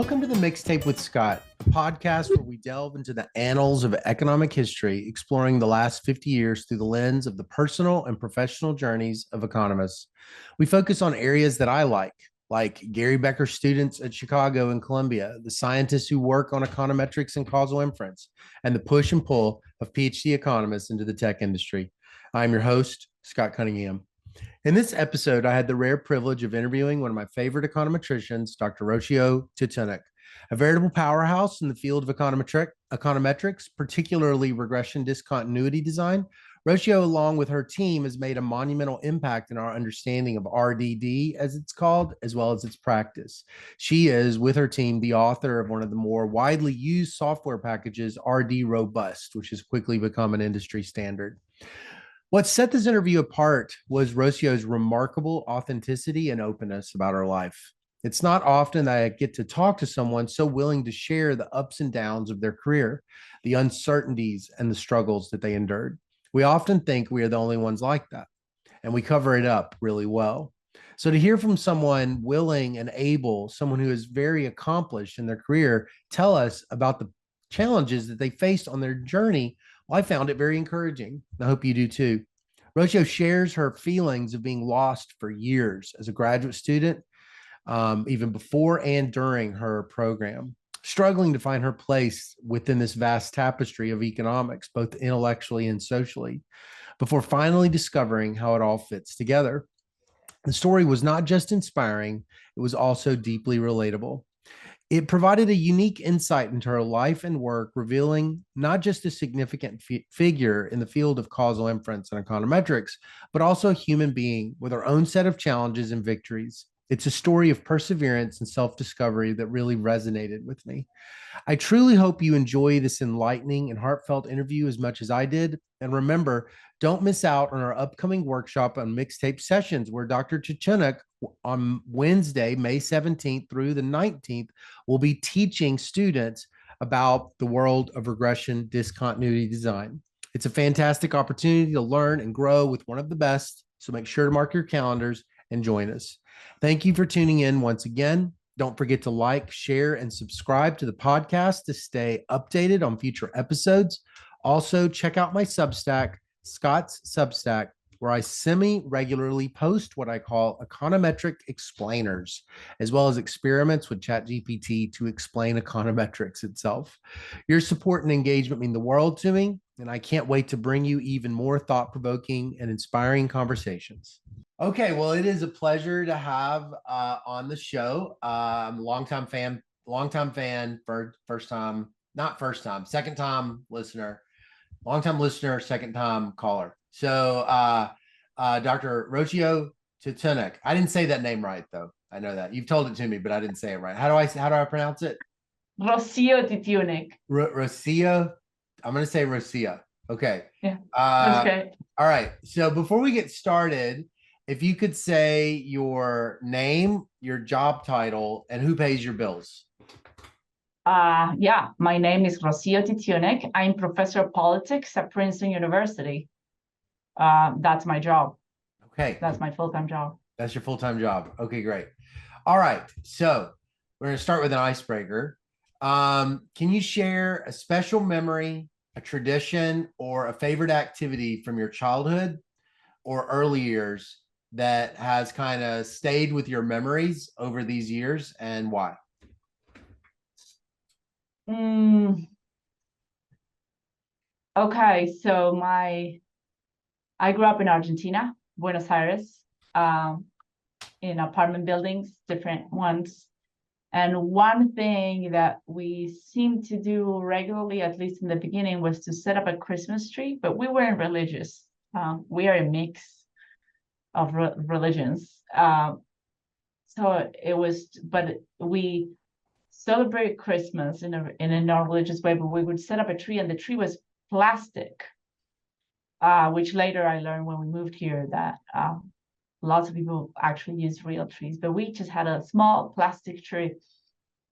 Welcome to the Mixtape with Scott, a podcast where we delve into the annals of economic history, exploring the last 50 years through the lens of the personal and professional journeys of economists. We focus on areas that I like Gary Becker students at Chicago and Columbia, the scientists who work on econometrics and causal inference, and the push and pull of PhD economists into the tech industry. I'm your host, Scott Cunningham. In this episode, I had the rare privilege of interviewing one of my favorite econometricians, Dr. Rocío Titiunik, a veritable powerhouse in the field of econometrics, particularly regression discontinuity design. Rocío, along with her team, has made a monumental impact in our understanding of RDD, as it's called, as well as its practice. She is, with her team, the author of one of the more widely used software packages, RD Robust, which has quickly become an industry standard. What set this interview apart was Rocío's remarkable authenticity and openness about her life. It's not often that I get to talk to someone so willing to share the ups and downs of their career, the uncertainties and the struggles that they endured. We often think we are the only ones like that, and we cover it up really well. So to hear from someone willing and able, someone who is very accomplished in their career, tell us about the challenges that they faced on their journey, well, I found it very encouraging. I hope you do too. Rocío shares her feelings of being lost for years as a graduate student, even before and during her program, struggling to find her place within this vast tapestry of economics, both intellectually and socially, before finally discovering how it all fits together. The story was not just inspiring, it was also deeply relatable. It provided a unique insight into her life and work, revealing not just a significant figure in the field of causal inference and econometrics, but also a human being with her own set of challenges and victories. It's a story of perseverance and self-discovery that really resonated with me. I truly hope you enjoy this enlightening and heartfelt interview as much as I did. And remember, don't miss out on our upcoming workshop on mixtape sessions, where Dr. Titiunik on Wednesday, May 17th through the 19th, will be teaching students about the world of regression discontinuity design. It's a fantastic opportunity to learn and grow with one of the best. So make sure to mark your calendars and join us. Thank you for tuning in once again. Don't forget to like, share, and subscribe to the podcast to stay updated on future episodes. Also, check out my Substack, Scott's Substack, where I semi-regularly post what I call econometric explainers, as well as experiments with ChatGPT to explain econometrics itself. Your support and engagement mean the world to me, and I can't wait to bring you even more thought-provoking and inspiring conversations. Okay, well, it is a pleasure to have on the show. I'm a longtime fan, second time listener, longtime listener, second time caller. So Dr. Rocío Titiunik. I didn't say that name right though. I know that. You've told it to me, but I didn't say it right. How do I pronounce it? Rocío Titiunik. Rocío. I'm going to say Rocío. Okay. Yeah. That's great. All right. So before we get started, if you could say your name, your job title, and who pays your bills. Yeah, my name is Rocío Titiunik. I'm professor of politics at Princeton University. That's my job. Okay. That's my full-time job. That's your full-time job. Okay, great. All right. So we're going to start with an icebreaker. Can you share a special memory, a tradition, or a favorite activity from your childhood or early years that has kind of stayed with your memories over these years, and why? Okay, so I grew up in Argentina, Buenos Aires, in apartment buildings, different ones. And one thing that we seemed to do regularly, at least in the beginning, was to set up a Christmas tree, but we weren't religious. We are a mix of religions. So it was, but we celebrate Christmas in a non-religious way, but we would set up a tree, and the tree was plastic, which later I learned when we moved here that lots of people actually use real trees, but we just had a small plastic tree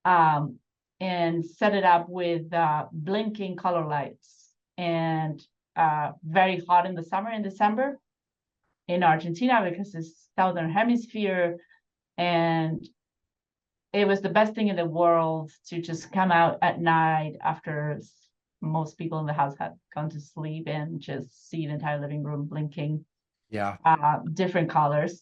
and set it up with blinking color lights, and very hot in the summer in December in Argentina because it's southern hemisphere, and it was the best thing in the world to just come out at night after most people in the house had gone to sleep and just see the entire living room blinking. Yeah. Different colors,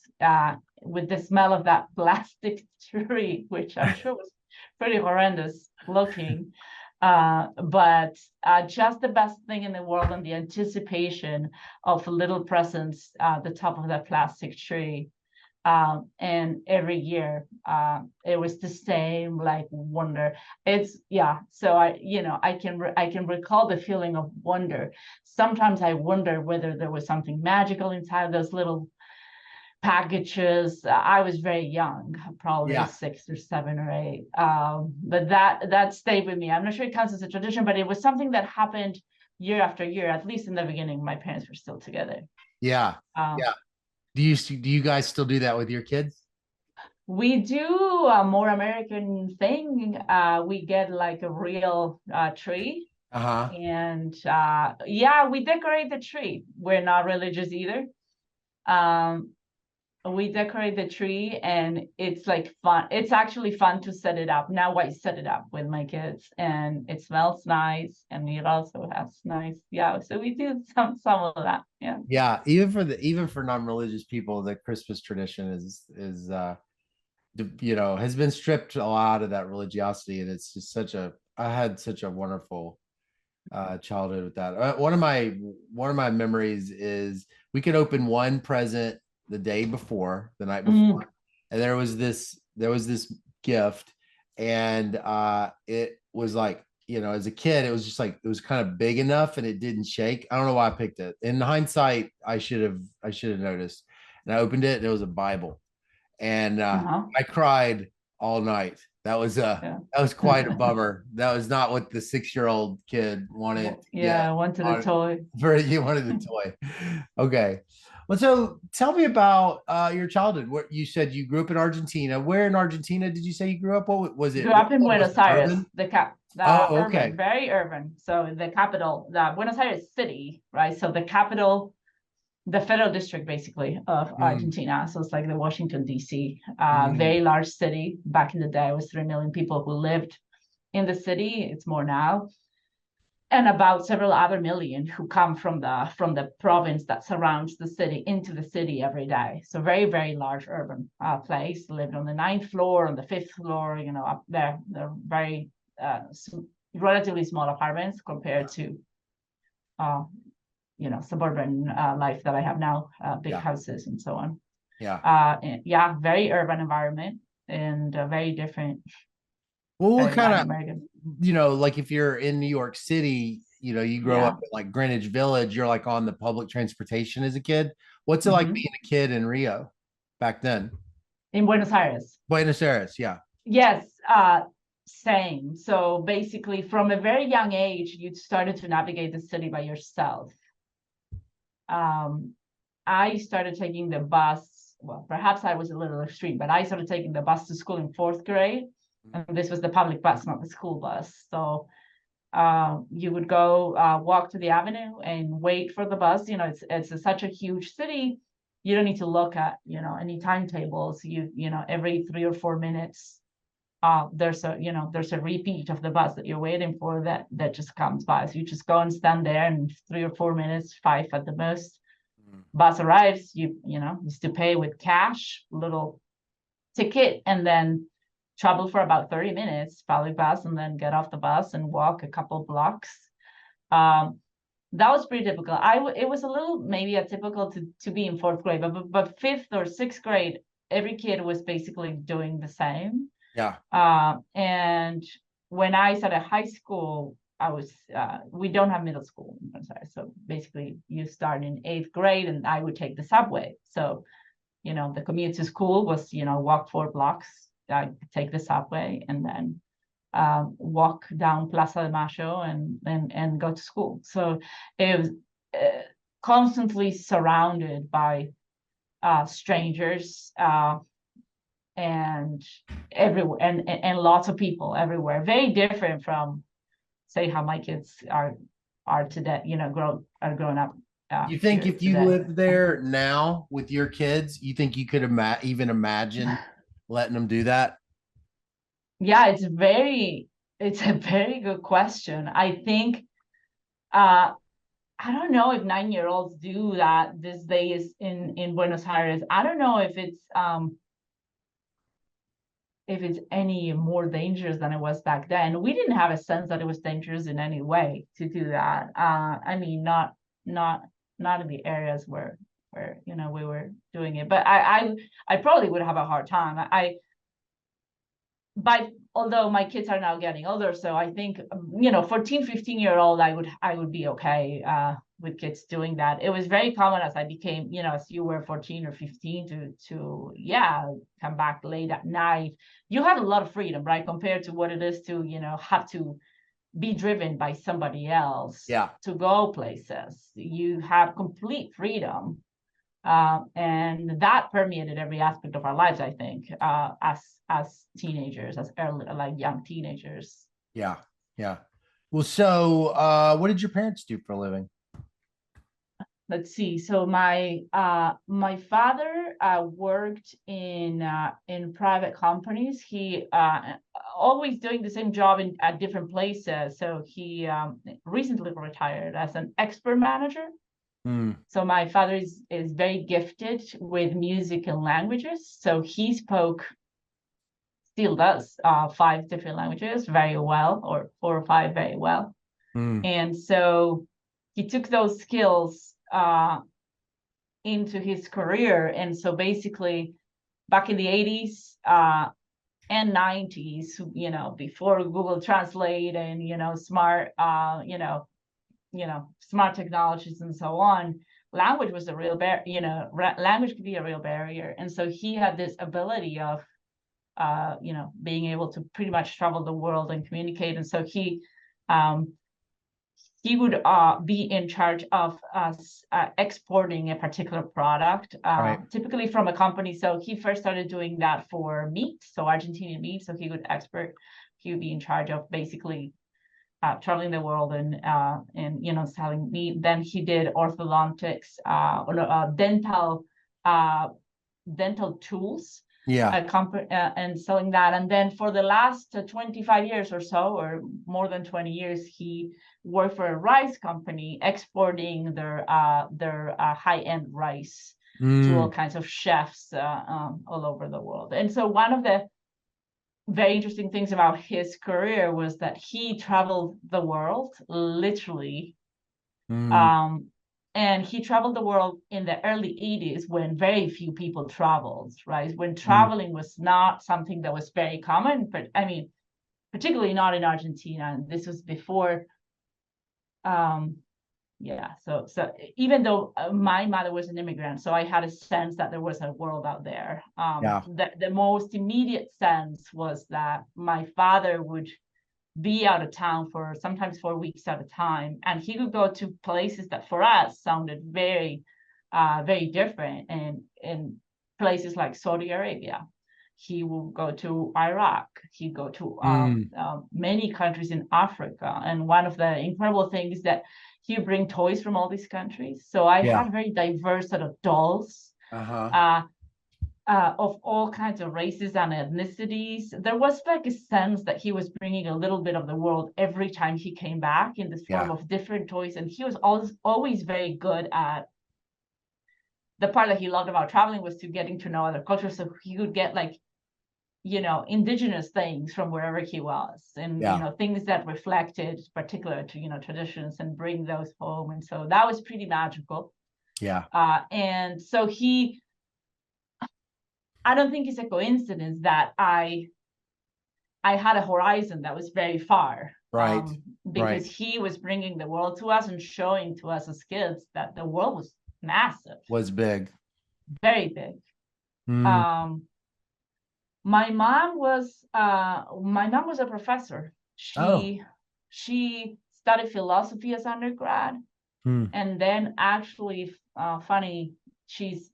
with the smell of that plastic tree, which I'm sure was pretty horrendous looking. But just the best thing in the world, and the anticipation of little presents at the top of that plastic tree. And every year it was the same, like, wonder. So I can recall the feeling of wonder. Sometimes I wonder whether there was something magical inside those little packages. I was very young, probably 6 or 7 or 8, but that stayed with me. I'm not sure it counts as a tradition, but it was something that happened year after year. At least in the beginning, my parents were still together. Yeah. Do you guys still do that with your kids? We do a more American thing. We get like a real tree. And we decorate the tree. We're not religious either. We decorate the tree, and it's like fun. It's actually fun to set it up. Now I set it up with my kids, and it smells nice, and it also has nice. So we do some of that. Yeah, even for non-religious people, the Christmas tradition is has been stripped a lot of that religiosity, and it's just I had such a wonderful childhood with that. One of my memories is we could open one present the day before, the night before, and there was this gift, and it was like, as a kid, it was just like, it was kind of big enough and it didn't shake. I don't know why I picked it. In hindsight, I should have noticed. And I opened it, and it was a Bible, and I cried all night. That was quite a bummer. That was not what the 6-year-old kid wanted. I wanted a toy. You wanted a toy. Okay. Well, so tell me about your childhood. What you said, you grew up in Argentina. Where in Argentina did you say you grew up? What was it? Grew up in Buenos Aires, okay. Urban, very urban. So the capital, the Buenos Aires city, right? So the capital, the federal district, basically, of Argentina. So it's like the Washington, D.C., very large city. Back in the day, it was 3 million people who lived in the city. It's more now. And about several other million who come from the province that surrounds the city into the city every day. So very, very large urban place. Lived on the 9th floor, on the 5th floor, up there. They're very relatively small apartments compared to suburban life that I have now, big houses and so on. Very urban environment, and very different. Well, what kind of, like if you're in New York City, you grow up in like Greenwich Village, you're like on the public transportation as a kid. What's it like being a kid in Rio back then? In Buenos Aires. Buenos Aires, yeah. Yes, same. So basically, from a very young age, you started to navigate the city by yourself. I started taking the bus. Well, perhaps I was a little extreme, but I started taking the bus to school in 4th grade. And this was the public bus, not the school bus. So you would go walk to the avenue and wait for the bus. It's such a huge city. You don't need to look at, any timetables. Every 3 or 4 minutes, there's a repeat of the bus that you're waiting for that just comes by. So you just go and stand there, and 3 or 4 minutes, 5 at the most, bus arrives. You used to pay with cash, little ticket, and then travel for about 30 minutes, public bus, and then get off the bus and walk a couple blocks. That was pretty typical. It was a little maybe atypical to be in 4th grade, but 5th or 6th grade, every kid was basically doing the same. Yeah. And when I started high school, we don't have middle school. So basically you start in 8th grade, and I would take the subway. So, the commute to school was, walk 4 blocks, take the subway, and then walk down Plaza de Mayo and go to school. So it was constantly surrounded by strangers and everywhere, and lots of people everywhere. Very different from, say, how my kids are today. Grown up. You think if you lived there now with your kids, you think you could even imagine letting them do that? Yeah, it's a very good question. I think I don't know if 9-year-olds do that these days in Buenos Aires. I don't know if it's any more dangerous than it was back then. We didn't have a sense that it was dangerous in any way to do that. I mean, not not in the areas where we were doing it. But I probably would have a hard time. Although my kids are now getting older, so I think 14, 15-year-old, I would be okay with kids doing that. It was very common as I became, as you were 14 or 15 to come back late at night. You had a lot of freedom, right? Compared to what it is to, have to be driven by somebody else to go places. You have complete freedom. And that permeated every aspect of our lives, I think, as teenagers, as early, like young teenagers. Yeah. Well, so what did your parents do for a living? Let's see. So my father worked in private companies. He always doing the same job at different places. So he recently retired as an expert manager. So my father is very gifted with music and languages. So he still does 5 different languages very well, or 4 or 5 very well. And so he took those skills into his career. And so basically back in the 80s and 90s, before Google Translate and smart smart technologies and so on, language was a real language could be a real barrier. And so he had this ability of being able to pretty much travel the world and communicate. And so he would be in charge of us exporting a particular product, typically from a company. So he first started doing that for meat, so Argentinian meat. So he would be in charge of basically traveling the world and selling meat. Then he did orthodontics, dental tools, and selling that. And then for the last 25 years or so, or more than 20 years, he worked for a rice company exporting their high-end rice to all kinds of chefs all over the world. And so one of the very interesting things about his career was that he traveled the world, literally. And he traveled the world in the early 80s when very few people traveled, right? When traveling was not something that was very common, but I mean, particularly not in Argentina. And this was before, so even though my mother was an immigrant, so I had a sense that there was a world out there. The most immediate sense was that my father would be out of town for sometimes 4 weeks at a time, and he would go to places that for us sounded very, very different. And in places like Saudi Arabia, he will go to Iraq. He'd go to many countries in Africa. And one of the incredible things is that he would bring toys from all these countries. So I had a very diverse set of dolls. Of all kinds of races and ethnicities. There was like a sense that he was bringing a little bit of the world every time he came back in this form of different toys. And he was always very good at the part that he loved about traveling was to getting to know other cultures. So he would get indigenous things from wherever he was, and things that reflected particular to traditions, and bring those home. And so that was pretty magical. And so I don't think it's a coincidence that I had a horizon that was very far, because he was bringing the world to us and showing to us as kids that the world was massive, was big, very big. My mom was a professor. She studied philosophy as undergrad, and then actually, funny, she's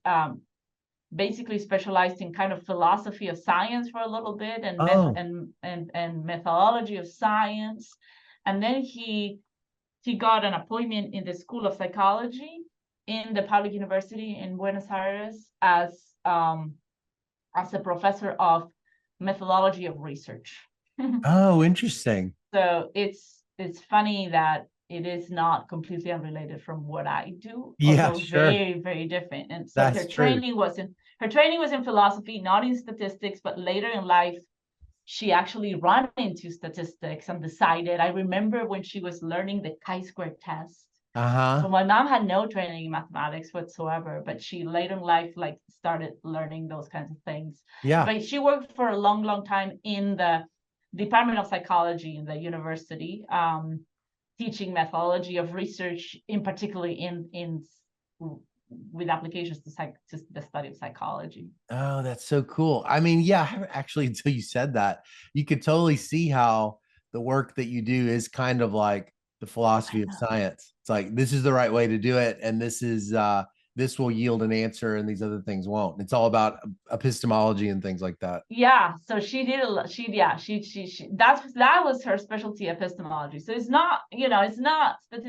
basically specialized in kind of philosophy of science for a little bit, and methodology of science. And then he got an appointment in the School of Psychology in the public university in Buenos Aires as a professor of methodology of research. Oh, interesting. So it's funny that it is not completely unrelated from what I do, Yeah, although sure. very, very different. And so That's true. her training was in philosophy, not in statistics, but later in life, she actually ran into statistics and decided. I remember when she was learning the chi-square test. So Uh-huh. my mom had no training in mathematics whatsoever, but she later in life like started learning those kinds of things. Yeah. But she worked for a long, long time in the Department of Psychology in the university, teaching methodology of research, in particularly in with applications to the study of psychology. Oh, that's so cool. I mean, yeah, actually, until you said that, you could totally see how the work that you do is kind of like the I philosophy of know. science. It's like this is the right way to do it, and this will yield an answer, and these other things won't. It's all about epistemology and things like that. Yeah, so she did a lot. She that was her specialty, epistemology. So it's not, it's not, but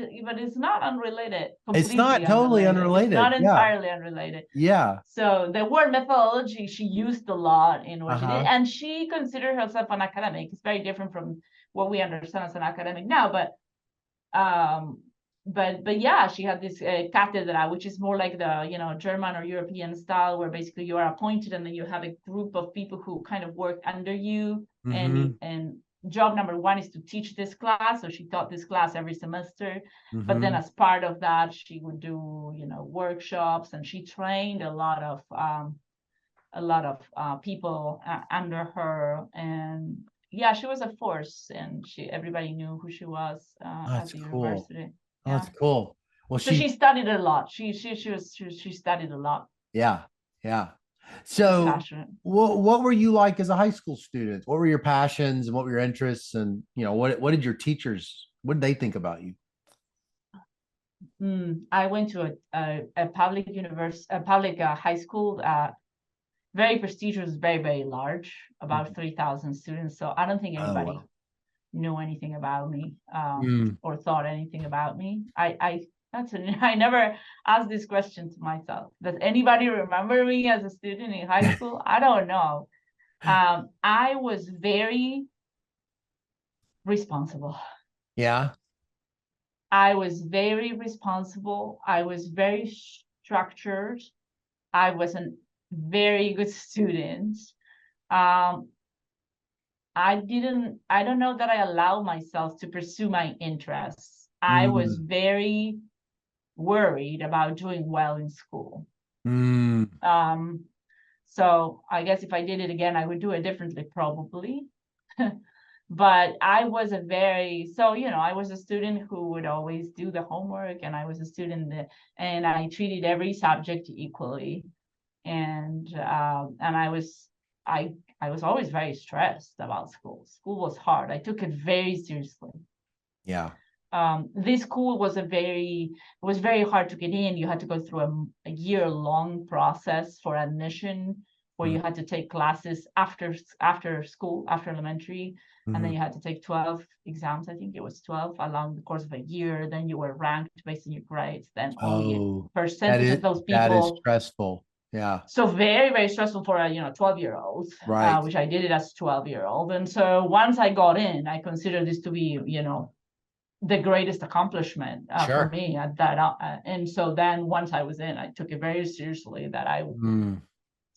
it's not unrelated, It's completely not totally unrelated. It's unrelated. not Yeah. entirely unrelated. Yeah. So the word methodology she used a lot in what she did, Uh-huh. and she considered herself an academic. It's very different from what we understand as an academic now, um, but yeah, she had this cátedra, which is more like the German or European style, where basically you are appointed and then you have a group of people who kind of work under you, Mm-hmm. and job number one is to teach this class. So she taught this class every semester, but then Mm-hmm. as part of that, she would do workshops, and she trained a lot of people under her, and yeah, she was a force, and everybody knew who she was Oh, at that's the cool. university. Oh, Yeah, that's cool. Well, so she studied a lot. She studied a lot. yeah, yeah. She was So, passionate. what were you like as a high school student? What were your passions and what were your interests? And what did your teachers? What did they think about you? I went to a public university, a public high school, very prestigious, very, very large, about Mhm. 3,000 students. So I don't think Oh anybody wow. knew anything about me, Mm. or thought anything about me. I never asked this question to myself. Does anybody remember me as a student in high school? I don't know. I was very responsible. Yeah. I was very responsible. I was very structured. I was a very good student. Um, I don't know that I allowed myself to pursue my interests. I was Mm. very worried about doing well in school. Mm. Um, so I guess if I did it again, I would do it differently, probably. But I was I was a student who would always do the homework, and I was a student and I treated every subject equally. And I was always very stressed about school. School was hard. I took it very seriously. Yeah. This school was it was very hard to get in. You had to go through a year-long process for admission, where Mm. you had to take classes after school, after elementary, and then Mhm. you had to take 12 exams. I think it was 12 along the course of a year. Then you were ranked based on your grades. Then only a Oh, percentage of those that is people. stressful. Yeah. So very, very stressful for a 12-year-old, Right. which I did it as 12-year-old. And so once I got in, I considered this to be the greatest accomplishment for Sure. me at that. And so then once I was in, I took it very seriously that Mm.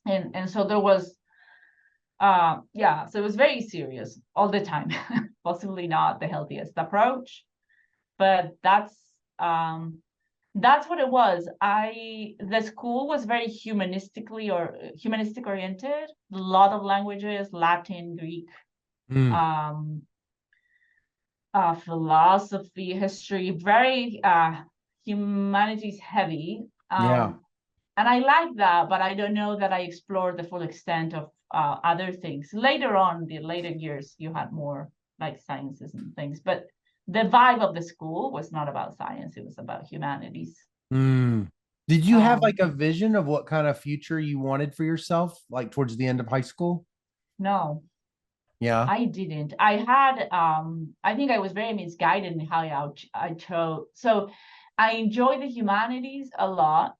and so there was, yeah, so it was very serious all the time. Possibly not the healthiest approach, but that's what it was. The school was very humanistic oriented, a lot of languages, Latin, Greek, Mm. um, philosophy, history, very humanities heavy. Yeah. And I like that, but I don't know that I explored the full extent of other things. Later on, the later years, you had more like sciences and things, but the vibe of the school was not about science, it was about humanities. Mm. Did you have like Um, a vision of what kind of future you wanted for yourself, like towards the end of high school? no, Yeah. I didn't. I think I was very misguided in how I chose. So I enjoy the humanities a lot.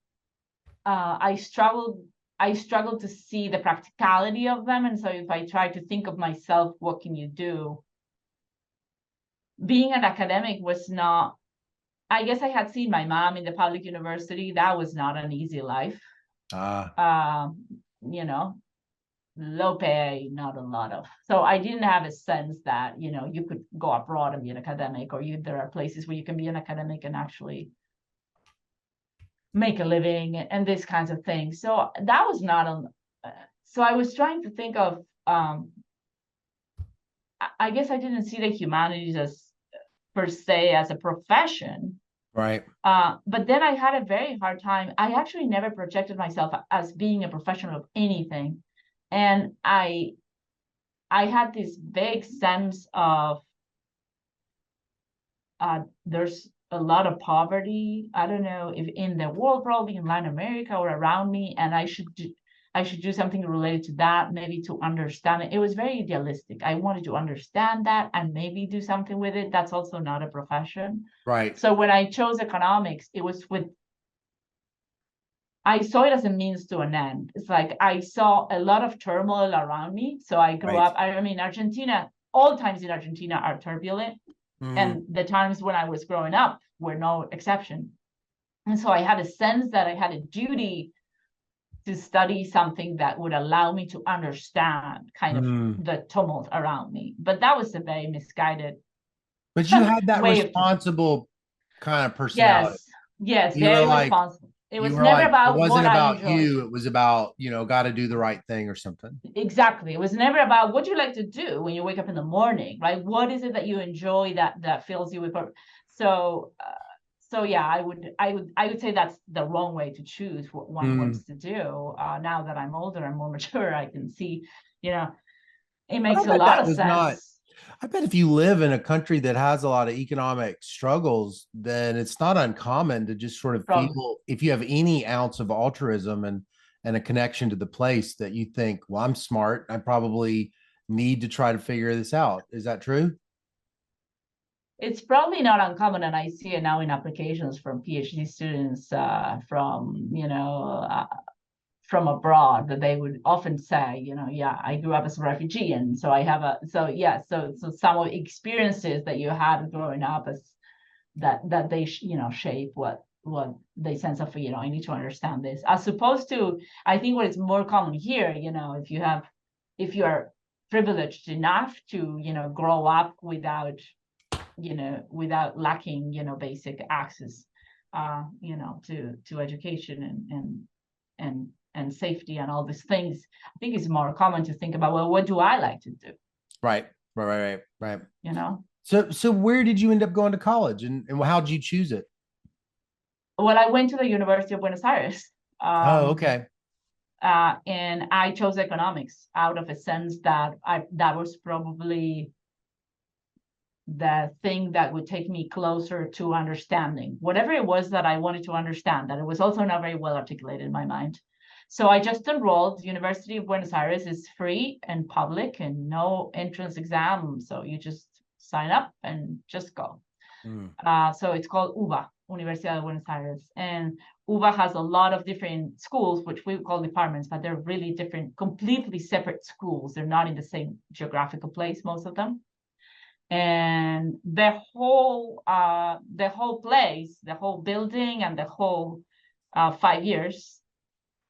I struggled. I struggle to see the practicality of them. And so if I try to think of myself, what can you do? Being an academic was not, I guess I had seen my mom in the public university. That was not an easy life. You know, low pay, not a lot of. So I didn't have a sense that, you know, you could go abroad and be an academic, or there are places where you can be an academic and actually make a living and these kinds of things. So that was not on. So I was trying to think of, I guess I didn't see the humanities as per se as a profession. Right. But then I had a very hard time. I actually never projected myself as being a professional of anything. And I had this vague sense of there's a lot of poverty. I don't know if in the world, probably in Latin America or around me, and I should do something related to that, maybe to understand it. It was very idealistic. I wanted to understand that and maybe do something with it. That's also not a profession. Right. So when I chose economics, it was I saw it as a means to an end. It's like I saw a lot of turmoil around me. So I grew up, I mean, Argentina, all times in Argentina are turbulent. And the times when I was growing up were no exception. And so I had a sense that I had a duty to study something that would allow me to understand kind of the tumult around me. But that was a very misguided. But you had that responsible kind of personality. Yes, very responsible. It was never about what I enjoyed. You. It was about, you know, got to do the right thing or something. Exactly. It was never about what you like to do when you wake up in the morning, right? What is it that you enjoy that fills you with purpose? So yeah, I would say that's the wrong way to choose what one wants to do. Now that I'm older and more mature, I can see, you know, it makes a lot of sense. I bet if you live in a country that has a lot of economic struggles, then it's not uncommon to just sort of feel, if you have any ounce of altruism and a connection to the place, that you think, well, I'm smart, I probably need to try to figure this out. Is that true? It's probably not uncommon, and I see it now in applications from PhD students from, you know, from abroad, that they would often say, you know, yeah, I grew up as a refugee, and so I have so some of experiences that you had growing up as that they you know, shape what they sense of, you know, I need to understand this, as opposed to, I think what is more common here, you know, if you are privileged enough to, you know, grow up without, you know, without lacking, you know, basic access, you know, to education and safety and all these things. I think it's more common to think about, well, what do I like to do? Right. You know? So where did you end up going to college, and how did you choose it? Well, I went to the University of Buenos Aires. Okay. And I chose economics out of a sense that that was probably the thing that would take me closer to understanding whatever it was that I wanted to understand, that it was also not very well articulated in my mind. So I just enrolled. The University of Buenos Aires is free and public and no entrance exam. So you just sign up and just go. So it's called UBA, Universidad de Buenos Aires. And UBA has a lot of different schools, which we call departments, but they're really different, completely separate schools. They're not in the same geographical place, most of them. And the whole place, the whole building, and the whole 5 years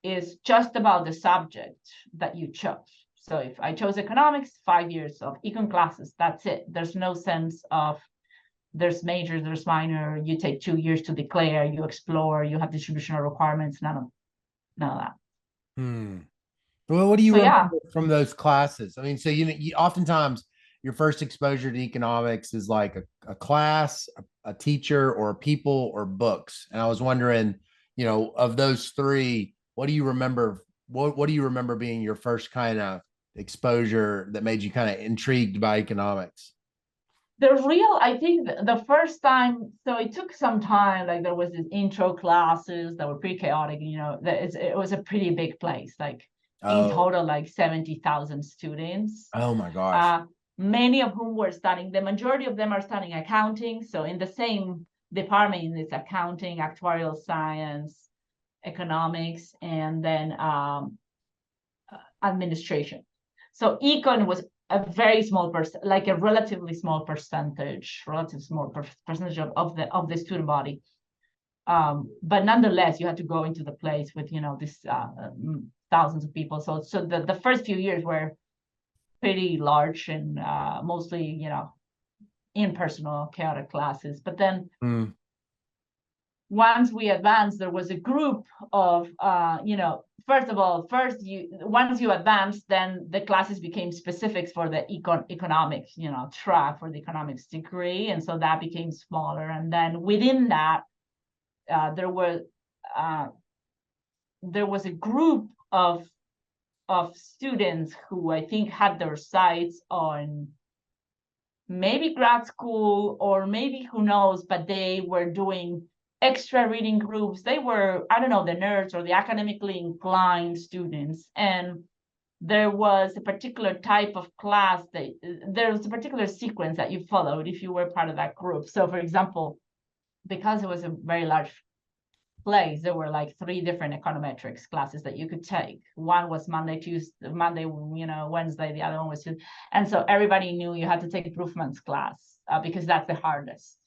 is just about the subject that you chose. So if I chose economics, 5 years of econ classes, that's it. There's no sense of there's major, there's minor, you take 2 years to declare, you explore, you have distributional requirements, none of that. Well, what do you remember from those classes? I mean, so you oftentimes your first exposure to economics is like a class, a teacher, or people, or books. And I was wondering, you know, of those three, what do you remember? What do you remember being your first kind of exposure that made you kind of intrigued by economics? I think the first time, so it took some time, like there was this intro classes that were pretty chaotic, you know, it was a pretty big place, like in total, like 70,000 students. Oh my gosh. Many of whom were studying, the majority of them are studying accounting. So in the same department, it's accounting, actuarial science, economics, and then administration. So econ was a very small percent, like a relatively small percentage, percentage of the student body. But nonetheless, you had to go into the place with, this thousands of people. So the first few years were pretty large and mostly, impersonal, chaotic classes. But then once we advanced, there was a group of, once you advanced, then the classes became specifics for the economics, track for the economics degree. And so that became smaller. And then within that, there was a group of students who I think had their sights on maybe grad school or maybe who knows, but they were doing extra reading groups. They were, I don't know, the nerds or the academically inclined students. And there was a particular type of class there was a particular sequence that you followed if you were part of that group. So for example, because it was a very large place, there were like 3 different econometrics classes that you could take. One was Monday, Wednesday, the other one was Tuesday. And so everybody knew you had to take Proof-Man's class because that's the hardest.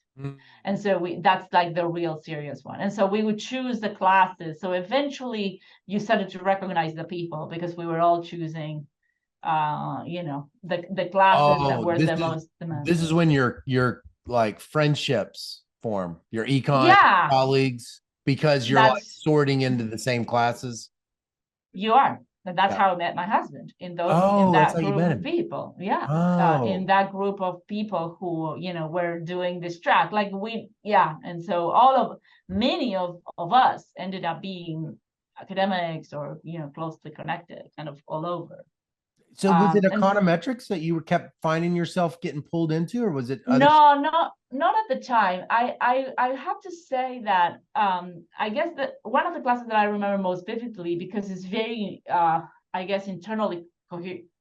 And so that's like the real serious one. And so we would choose the classes. So eventually you started to recognize the people because we were all choosing, the classes that were the most demanding. This is when your like friendships form, your econ colleagues, because you're like sorting into the same classes. You are. And that's how I met my husband in that group of people. Yeah. In that group of people who, were doing this track. And so many of us ended up being academics or, closely connected, kind of all over. So was it econometrics that you kept finding yourself getting pulled into, or was it other? No, not at the time. I have to say that I guess that one of the classes that I remember most vividly, because it's very I guess internally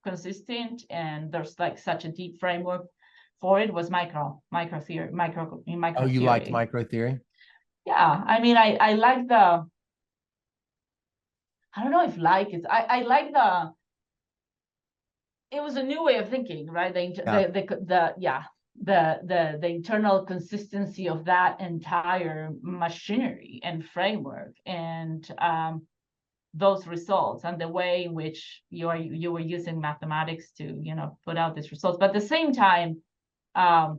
consistent and there's like such a deep framework for it, was micro theory. Oh, you liked micro theory? Yeah, I mean, I like I don't know if I like it was a new way of thinking, right? The internal consistency of that entire machinery and framework, and those results, and the way in which you were using mathematics to put out these results. But at the same time, I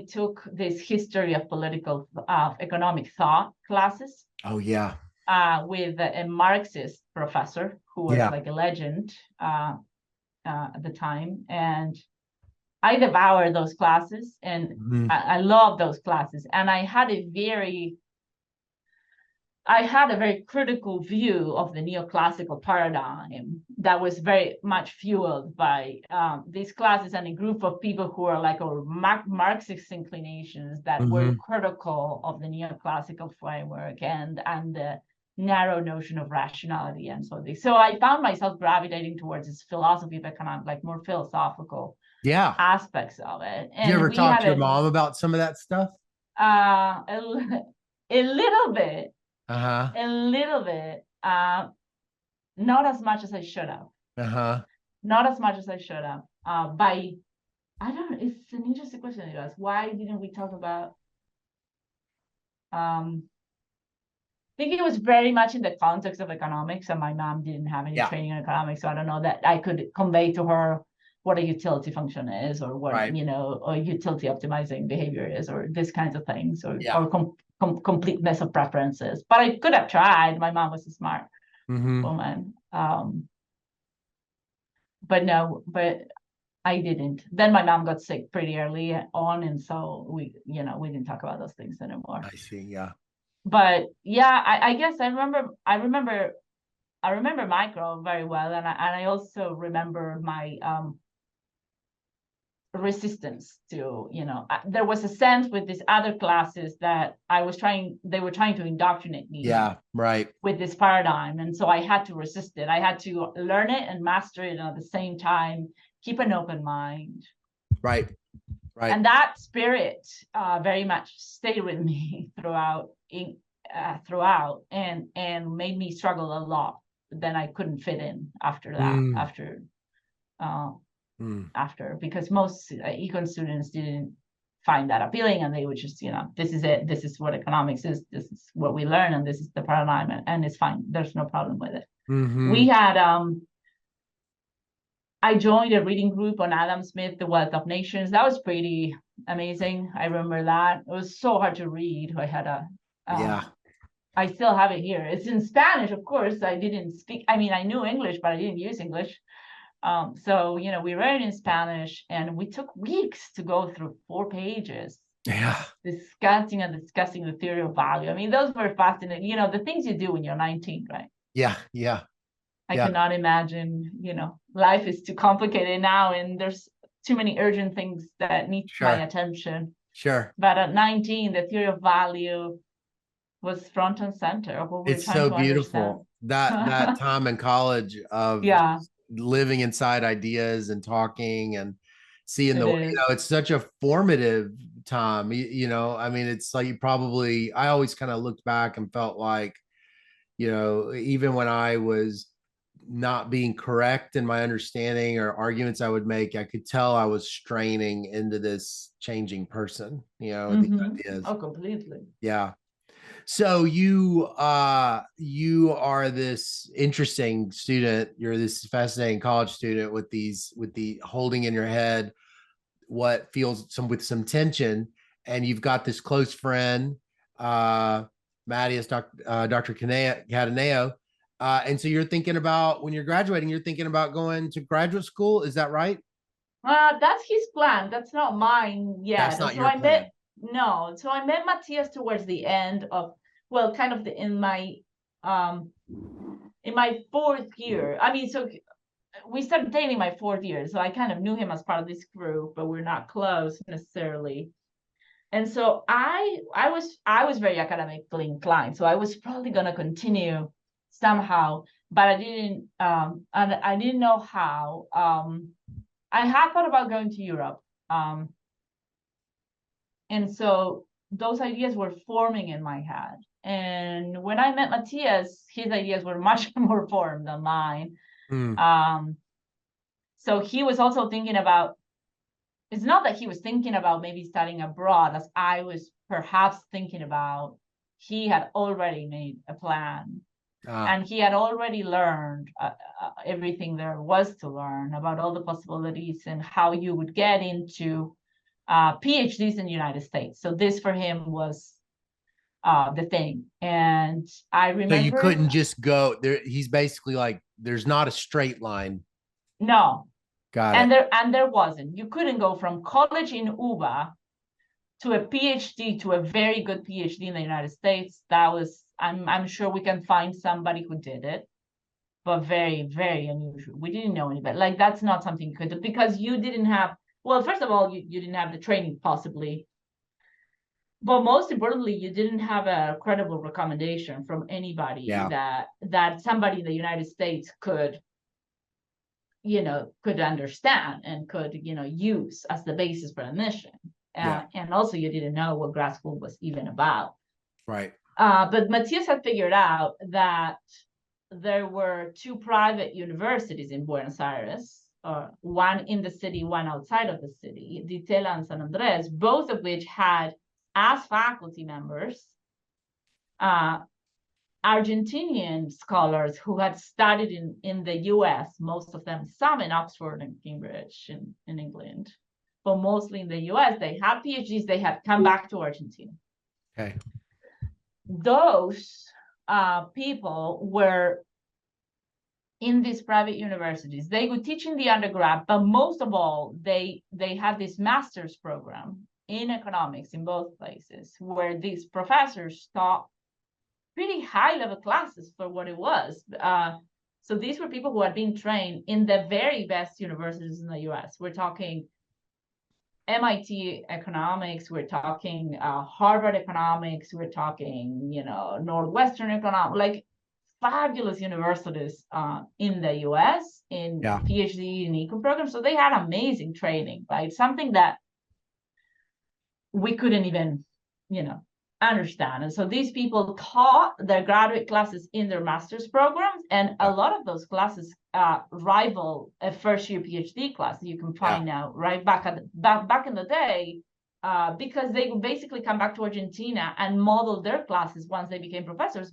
took this history of economic thought classes. Oh yeah. With a Marxist professor who was like a legend at the time. And I devoured those classes, and I love those classes. And I had a very critical view of the neoclassical paradigm that was very much fueled by these classes and a group of people who are like Marxist inclinations that were critical of the neoclassical framework and the narrow notion of rationality and so on. So I found myself gravitating towards this philosophy of economics, like more philosophical aspects of it. And did you ever talk to your mom about some of that stuff? A little bit. A little bit. Not as much as I should have. Not as much as I should have. I don't know. It's an interesting question to ask. Why didn't we talk about? I think it was very much in the context of economics, and my mom didn't have any training in economics, so I don't know that I could convey to her what a utility function is, or what or utility optimizing behavior is, or these kinds of things, or completeness of preferences. But I could have tried. My mom was a smart woman, but I didn't. Then my mom got sick pretty early on, and so we didn't talk about those things anymore. I see. Yeah. But I guess I remember micro very well, and I also remember my resistance to there was a sense with these other classes that they were trying to indoctrinate me with this paradigm, and so I had to resist it. I had to learn it and master it, and at the same time keep an open mind. Right. And that spirit very much stayed with me throughout and made me struggle a lot then I couldn't fit in after that, after, because most econ students didn't find that appealing, and they would just, this is it, this is what economics is, this is what we learn, and this is the paradigm, and it's fine, there's no problem with it. We had I joined a reading group on Adam Smith, The Wealth of Nations. That was pretty amazing. I remember that. It was so hard to read. I had I still have it here. It's in Spanish, of course. I didn't speak, I knew English, but I didn't use English. So, we read it in Spanish, and we took weeks to go through 4 pages. Yeah. Discussing the theory of value. Those were fascinating. The things you do when you're 19, right? Yeah. Yeah. I cannot imagine, life is too complicated now, and there's too many urgent things that need my attention. Sure. But at 19, the theory of value was front and center of what we're it's trying so to beautiful understand. that time in college of living inside ideas and talking and seeing it's such a formative time. It's like I always kind of looked back and felt like, even when I was not being correct in my understanding or arguments I would make, I could tell I was straining into this changing person, these ideas. Oh, completely. Yeah. So you are this interesting student. You're this fascinating college student with the holding in your head what feels with some tension, and you've got this close friend, Matias, Dr. Cattaneo. And so you're thinking about, when you're graduating, you're thinking about going to graduate school. Is that right? That's his plan. That's not mine yet. That's not your plan. So I met Matias towards the end of, kind of in my 4th year. So we started dating my 4th year. So I kind of knew him as part of this group, but we're not close necessarily. And so I was very academically inclined. So I was probably going to continue somehow, but I didn't, and I didn't know how. I had thought about going to Europe. And so those ideas were forming in my head. And when I met Matias, his ideas were much more formed than mine. So he was also thinking about, it's not that he was thinking about maybe studying abroad, as I was perhaps thinking about. He had already made a plan. And he had already learned everything there was to learn about all the possibilities and how you would get into PhDs in the United States. So this for him was the thing. And I remember. So you couldn't just go there. He's basically like, there's not a straight line. No. Got it. And there wasn't. You couldn't go from college in UBA to a PhD, to a very good PhD in the United States. That was, I'm sure we can find somebody who did it, but very, very unusual. We didn't know anybody. Like, that's not something you could do, because you didn't have, first of all, you didn't have the training possibly. But most importantly, you didn't have a credible recommendation from anybody that somebody in the United States could understand and could, use as the basis for admission. And also you didn't know what grad school was even about. Right. But Matias had figured out that there were 2 private universities in Buenos Aires, one in the city, one outside of the city, Di Tella and San Andres, both of which had, as faculty members, Argentinian scholars who had studied in the US, most of them, some in Oxford and Cambridge in England, but mostly in the US. They had PhDs, they had come back to Argentina. Okay. Those people were in these private universities. They would teach in the undergrad, but most of all, they had this master's program in economics in both places, where these professors taught pretty high-level classes for what it was. So these were people who had been trained in the very best universities in the US. We're talking MIT economics, we're talking Harvard economics, we're talking, Northwestern economics, like fabulous universities in the US in PhD and econ programs. So they had amazing training, right? Something that we couldn't even, understand. And so these people taught their graduate classes in their master's programs, and a lot of those classes rival a first-year PhD class that you can find now, right? Back in the day, because they would basically come back to Argentina and model their classes once they became professors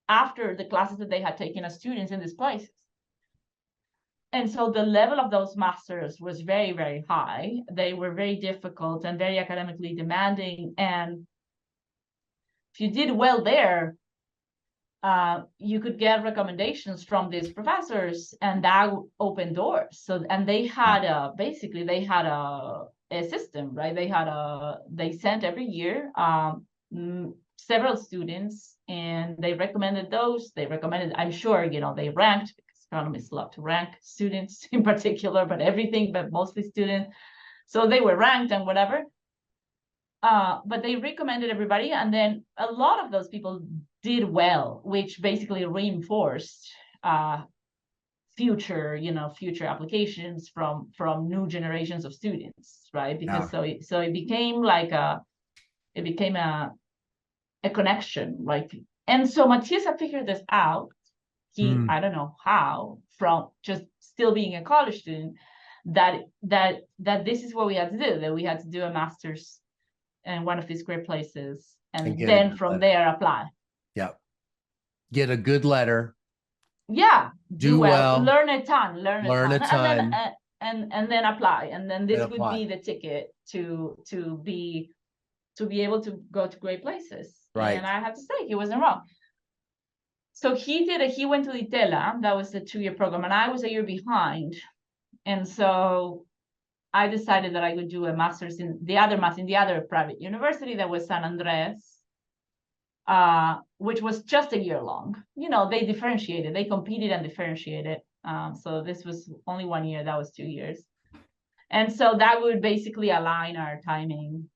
after the classes that they had taken as students in these places. And so the level of those masters was very, very high. They were very difficult and very academically demanding. And if you did well there, you could get recommendations from these professors, and that opened doors. So, and they had basically they had a system, right? They sent every year several students, and they recommended those. They recommended, I'm sure, they ranked, because economists love to rank students in particular, but everything, but mostly students. So they were ranked and whatever. But they recommended everybody, and then a lot of those people did well, which basically reinforced future applications from new generations of students, right? Because so it became like a connection, right? And so Matias had figured this out. I don't know how, from just still being a college student, that this is what we had to do, that we had to do a master's in one of these great places, and then from there apply. Yeah. Get a good letter. Yeah. Do well. Learn a ton. And then apply. And then this would be the ticket to be able to go to great places. Right. And I have to say, he wasn't wrong. So he went to Itela. That was the 2-year program, and I was a year behind. And so I decided that I would do a master's in the other private university, that was San Andres, which was just a year long. They differentiated, they competed and differentiated. So this was only 1 year, that was 2 years. And so that would basically align our timing.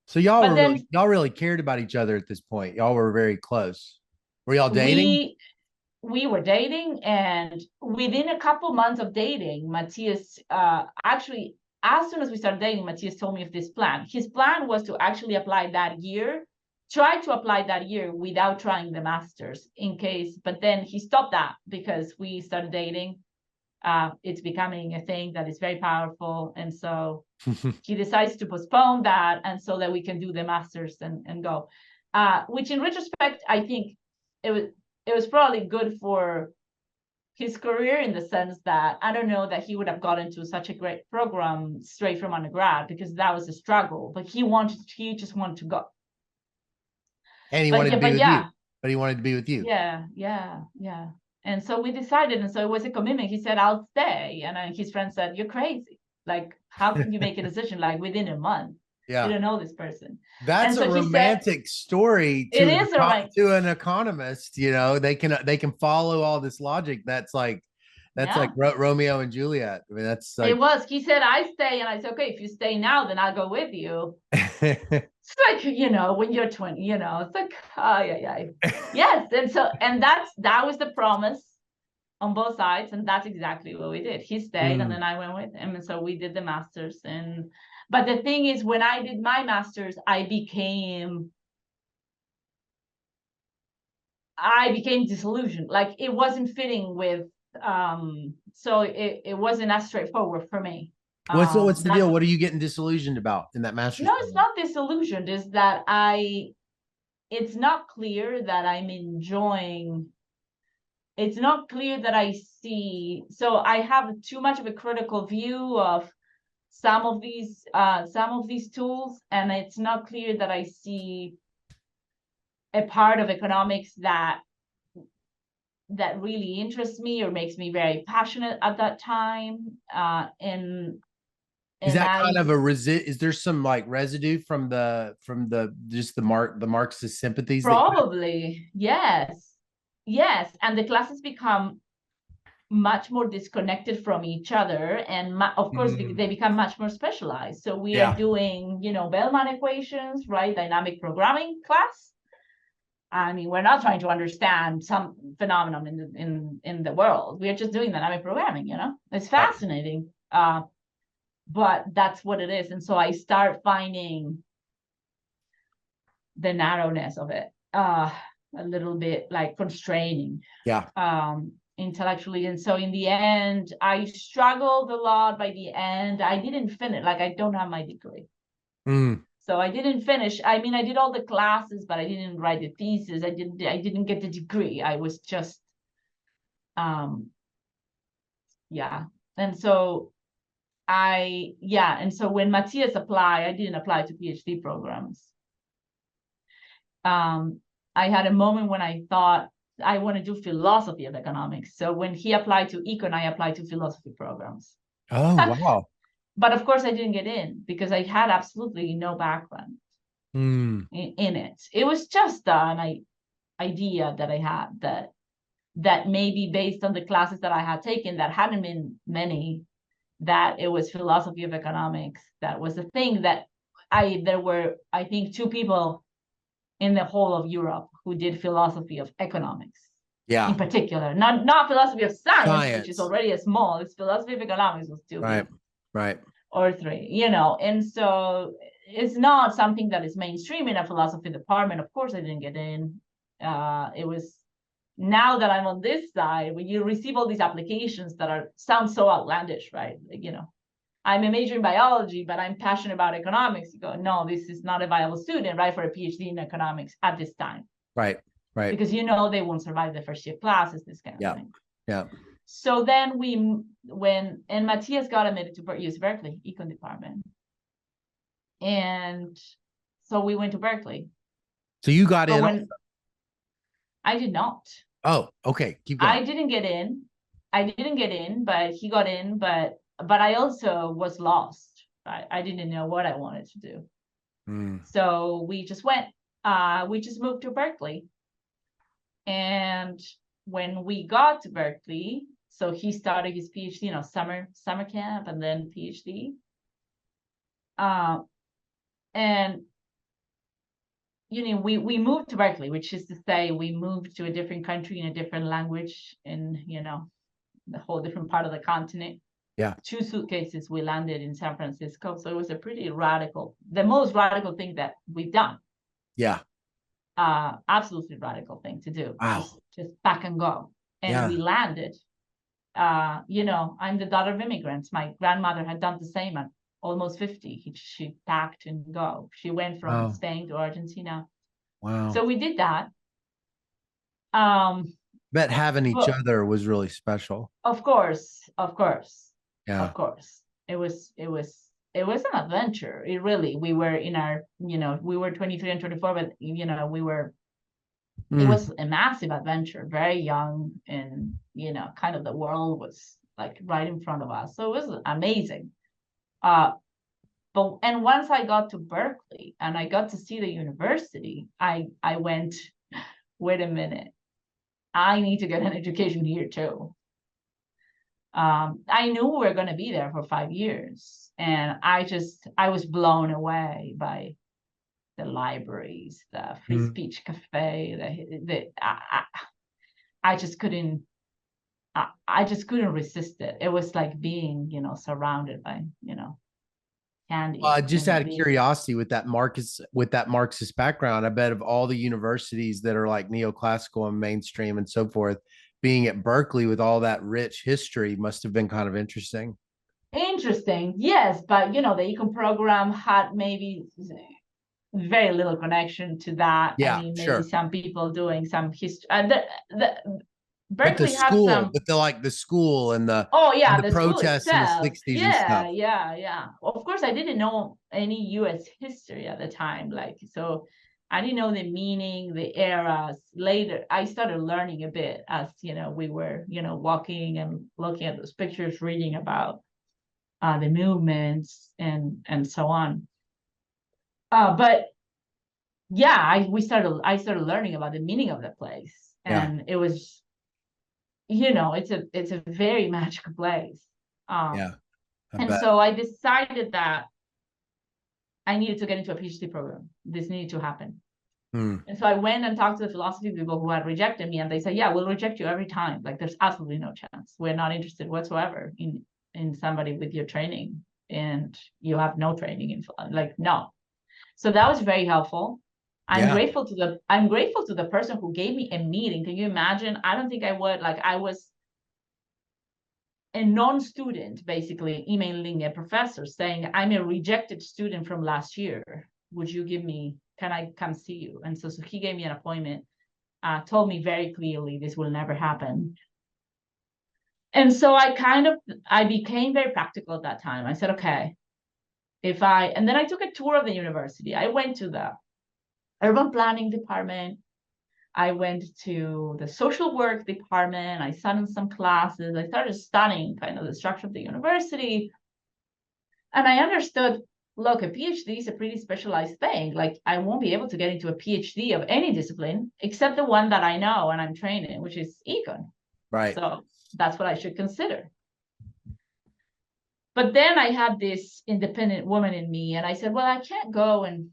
So y'all really cared about each other at this point. Y'all were very close. Were y'all dating? We were dating, and within a couple months of dating, Matias, actually, as soon as we started dating, Matias told me of this plan. His plan was to actually try to apply that year without trying the master's in case, but then he stopped that because we started dating. It's becoming a thing that is very powerful. And so he decides to postpone that, and so that we can do the master's and go, which in retrospect, I think it was probably good for his career, in the sense that I don't know that he would have gotten to such a great program straight from undergrad, because that was a struggle. But he just wanted to go. And he wanted to be with you. But he wanted to be with you. Yeah. And so we decided, and so it was a commitment. He said, I'll stay. And his friend said, you're crazy. Like, how can you make a decision like within a month? Yeah. You don't know this person. That's a romantic story to an economist. They can follow all this logic. That's like Romeo and Juliet. I mean, that's like, it was. He said, I stay, and I said, okay, if you stay now, then I'll go with you. It's like, when you're 20, it's like, yes. And that was the promise on both sides, and that's exactly what we did. He stayed, and then I went with him, and so we did the master's. But the thing is, when I did my master's, I became disillusioned. Like, it wasn't fitting with, so it wasn't as straightforward for me. What's the deal? What are you getting disillusioned about in that master's? No, it's not disillusioned. It's that it's not clear that I'm enjoying. It's not clear that I see. So I have too much of a critical view of some of these tools, and it's not clear that I see a part of economics that really interests me or makes me very passionate at that time. Is that kind of is there some like residue from the Marxist sympathies? Probably, yes. And the classes become much more disconnected from each other, and of course they become much more specialized. So we are doing, Bellman equations, right? Dynamic programming class. I mean, we're not trying to understand some phenomenon in the world. We are just doing dynamic programming. It's fascinating. But that's what it is. And so I start finding the narrowness of it, a little bit like constraining. Yeah. Intellectually. And so in the end, I struggled a lot. By the end, I didn't finish, like I don't have my degree. So I didn't finish. I mean, I did all the classes, but I didn't write the thesis. I didn't get the degree. I was just yeah. And so and so when Matias applied, I didn't apply to PhD programs. I had a moment when I thought I want to do philosophy of economics. So when he applied to econ, I applied to philosophy programs. Oh, wow. But of course I didn't get in because I had absolutely no background in it. It was just an idea that I had that maybe based on the classes that I had taken, that hadn't been many, that it was philosophy of economics. That was the thing that there were, I think, 2 people in the whole of Europe who did philosophy of economics. Yeah. In particular, not philosophy of science, which is already a small. It's philosophy of economics was 2 right, people. right, or 3, you know. And so it's not something that is mainstream in a philosophy department. Of course, I didn't get in. It was now that I'm on this side, when you receive all these applications that sound so outlandish, right? Like, you know, I'm a major in biology, but I'm passionate about economics. You go, no, this is not a viable student, right, for a PhD in economics at this time. Right, right. Because you know they won't survive the first year classes, this kind of thing. Yeah. So then and Matias got admitted to UC Berkeley econ department, and so we went to Berkeley. So you got in? I did not. Oh, okay. Keep going. I didn't get in, but he got in. But I also was lost. I didn't know what I wanted to do. So we just went. We just moved to Berkeley, and when we got to Berkeley, so he started his PhD, you know, summer camp, and then PhD. And you know, we moved to Berkeley, which is to say we moved to a different country in a different language, in, you know, the whole different part of the continent. Yeah. 2 suitcases, we landed in San Francisco. So it was a pretty radical, the most radical thing that we've done. Yeah. Absolutely radical thing to do. Wow. Just pack and go. And we landed. You know, I'm the daughter of immigrants. My grandmother had done the same at almost 50. She packed and go. She went from Spain to Argentina. Wow. So we did that. Bet having each other was really special. Of course. Yeah. Of course. It was an adventure. We were in our, you know, we were 23 and 24, but you know, it was a massive adventure, very young, and you know, kind of the world was like right in front of us. So it was amazing. And once I got to Berkeley and I got to see the university, I went, wait a minute, I need to get an education here too. I knew we were going to be there for 5 years, and I was blown away by the libraries, the free speech cafe, I just couldn't resist it. It was like being, you know, surrounded by, you know, candy. Just out of curiosity, with that Marxist background, I bet of all the universities that are like neoclassical and mainstream and so forth, being at Berkeley with all that rich history must have been kind of interesting. Interesting, yes, but you know, the econ program had maybe very little connection to that. Yeah, I mean, maybe some people doing some history. Berkeley had some, but the school and the the protests in the 60s and stuff. Yeah. Of course, I didn't know any U.S. history at the time, like, so I didn't know the meaning, the eras. Later, I started learning a bit as, you know, we were, you know, walking and looking at those pictures, reading about the movements and so on. But yeah, I started learning about the meaning of the place, and it was, you know, it's a very magical place. And so I decided that I needed to get into a PhD program. This needed to happen. And so I went and talked to the philosophy people who had rejected me, and they said, yeah, we'll reject you every time. Like, there's absolutely no chance. We're not interested whatsoever in somebody with your training, and you have no training in, like, no. So that was very helpful. I'm grateful to the person who gave me a meeting. Can you imagine? I don't think I would. Like, I was a non-student basically emailing a professor saying, I'm a rejected student from last year. Would you give me, can I come see you? And so he gave me an appointment, told me very clearly this will never happen. And so I became very practical at that time. I said, okay, and then I took a tour of the university. I went to the urban planning department. I went to the social work department. I sat in some classes. I started studying kind of the structure of the university. And I understood, look, a PhD is a pretty specialized thing. Like, I won't be able to get into a PhD of any discipline except the one that I know and I'm trained in, which is econ. Right. So that's what I should consider. But then I had this independent woman in me, and I said, well, I can't go and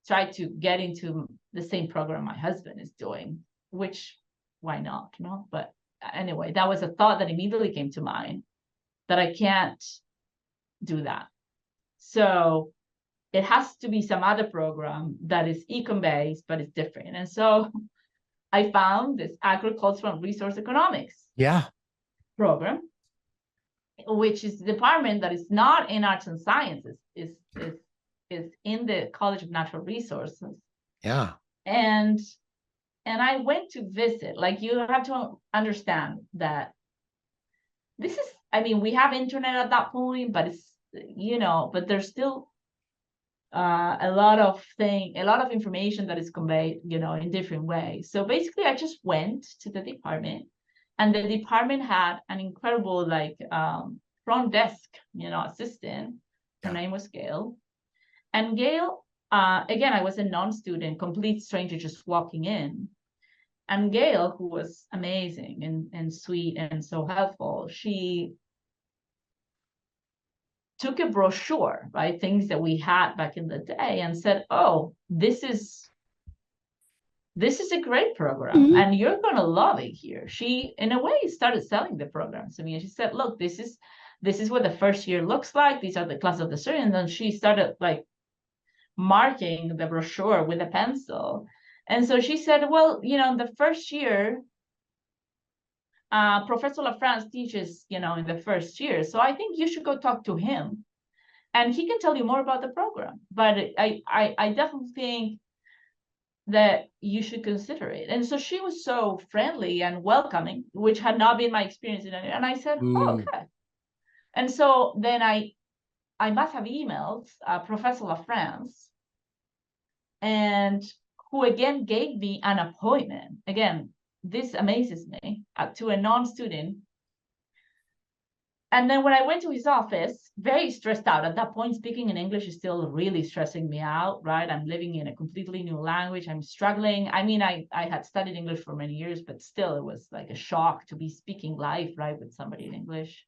try to get into the same program my husband is doing, which, why not? No, but anyway, that was a thought that immediately came to mind, that I can't do that. So it has to be some other program that is econ based, but it's different. And so I found this agricultural and resource economics program, which is a department that is not in arts and sciences, is in the College of Natural Resources. Yeah. And I went to visit. Like, you have to understand that this is, I mean, we have internet at that point, but it's, but there's still a lot of information that is conveyed, in different ways. So basically, I just went to the department, and the department had an incredible, like, front desk, assistant. Her name was Gail. And Gail, again, I was a non-student, complete stranger just walking in. And Gail, who was amazing and sweet and so helpful, she took a brochure, right, things that we had back in the day, and said, oh, this is a great program, and you're going to love it here. She, in a way, started selling the program to me. And she said, look, this is what the first year looks like. These are the classes of the student. And then she started, like, marking the brochure with a pencil. And so she said, well, the first year, Professor LaFrance teaches, in the first year. So I think you should go talk to him, and he can tell you more about the program. But I definitely think that you should consider it. And so she was so friendly and welcoming, which had not been my experience in it. And I said, oh, okay. And so then I must have emailed Professor LaFrance, and who again gave me an appointment. Again, this amazes me, to a non-student. And then when I went to his office, very stressed out. At that point, speaking in English is still really stressing me out, right? I'm living in a completely new language. I'm struggling. I mean, I had studied English for many years, but still it was like a shock to be speaking live, right, with somebody in English.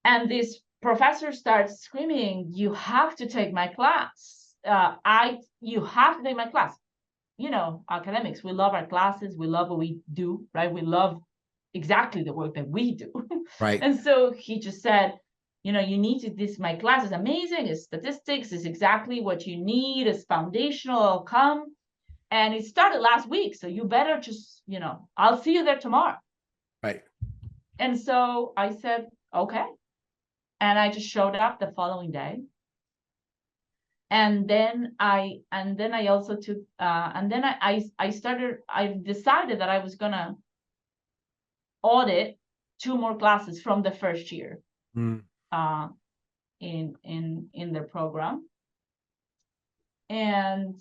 And this professor starts screaming, you have to take my class. You have to take my class. Academics, we love our classes. We love what we do, right? We love exactly the work that we do. Right. And so he just said, you need to, my class is amazing. It's statistics. It's exactly what you need. It's foundational. Come. And it started last week. So you better just, I'll see you there tomorrow. Right. And so I said, okay. And I just showed up the following day. And then I also took, and then I decided that I was gonna audit 2 more classes from the first year in their program. And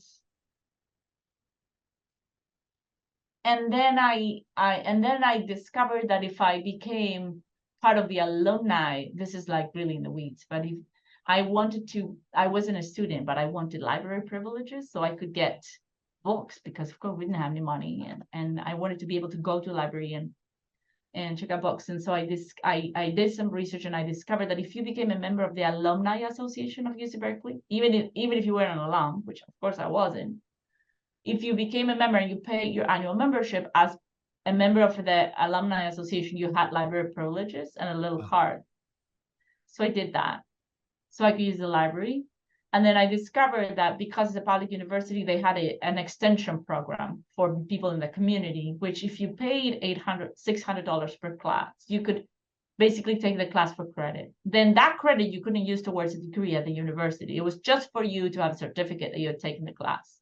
then I discovered that if I became part of the alumni, this is like really in the weeds, but if I wasn't a student, but I wanted library privileges, so I could get books, because of course we didn't have any money, and I wanted to be able to go to a library and check out books. And so I did some research, and I discovered that if you became a member of the Alumni Association of UC Berkeley, even if you were an alum, which of course I wasn't, if you became a member and you pay your annual membership as a member of the Alumni Association, you had library privileges and a little card. So I did that, so I could use the library. And then I discovered that because it's a public university, they had an extension program for people in the community, which if you paid $600 per class, you could basically take the class for credit. Then that credit you couldn't use towards a degree at the university. It was just for you to have a certificate that you had taken the class.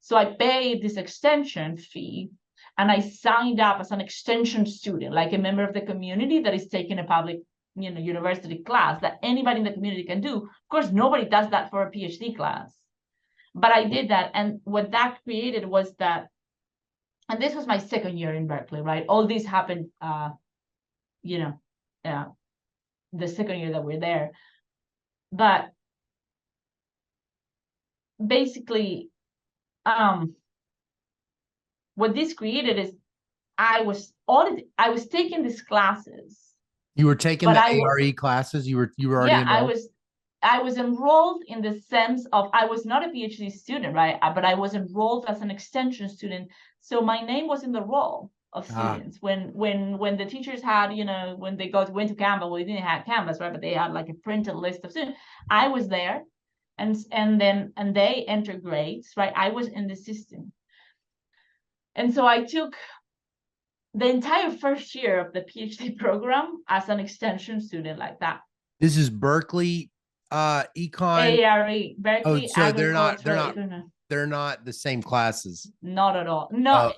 So I paid this extension fee, and I signed up as an extension student, like a member of the community that is taking a public university class that anybody in the community can do. Of course, nobody does that for a PhD class. But I did that. And what that created was that, and this was my second year in Berkeley, right? All this happened, the second year that we're there. But basically, what this created is I was taking these classes. You were taking the ARE classes? You were already enrolled? I was enrolled in the sense of I was not a PhD student, right? But I was enrolled as an extension student. So my name was in the roll of students. When the teachers had, when they went to Canvas, well, they didn't have Canvas, right? But they had like a printed list of students. I was there, and they entered grades, right? I was in the system. And so I took the entire first year of the PhD program as an extension student like that. This is Berkeley econ. ARE, Berkeley. Oh, so they're not the same classes. Not at all. No,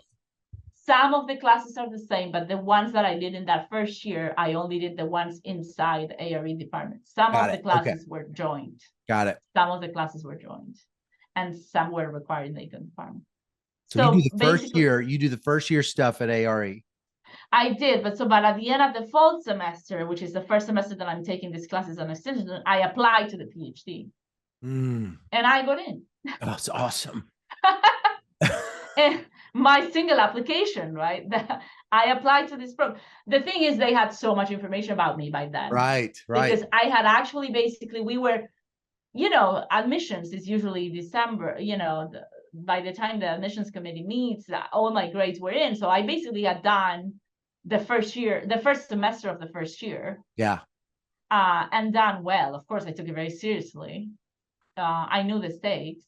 some of the classes are the same, but the ones that I did in that first year, I only did the ones inside the ARE department. Some of the classes were joined. Got it. Some of the classes were joined, and some were required in the econ department. So you do the first year. You do the first year stuff at ARE. I did, but at the end of the fall semester, which is the first semester that I'm taking these classes on extension, I applied to the PhD, and I got in. That's awesome. And my single application, right? I applied to this program. The thing is, they had so much information about me by then, right? Because I had actually we were, admissions is usually December. By the time the admissions committee meets, all my grades were in. So I basically had done the first semester of the first year. Yeah. And done well. Of course, I took it very seriously. I knew the stakes.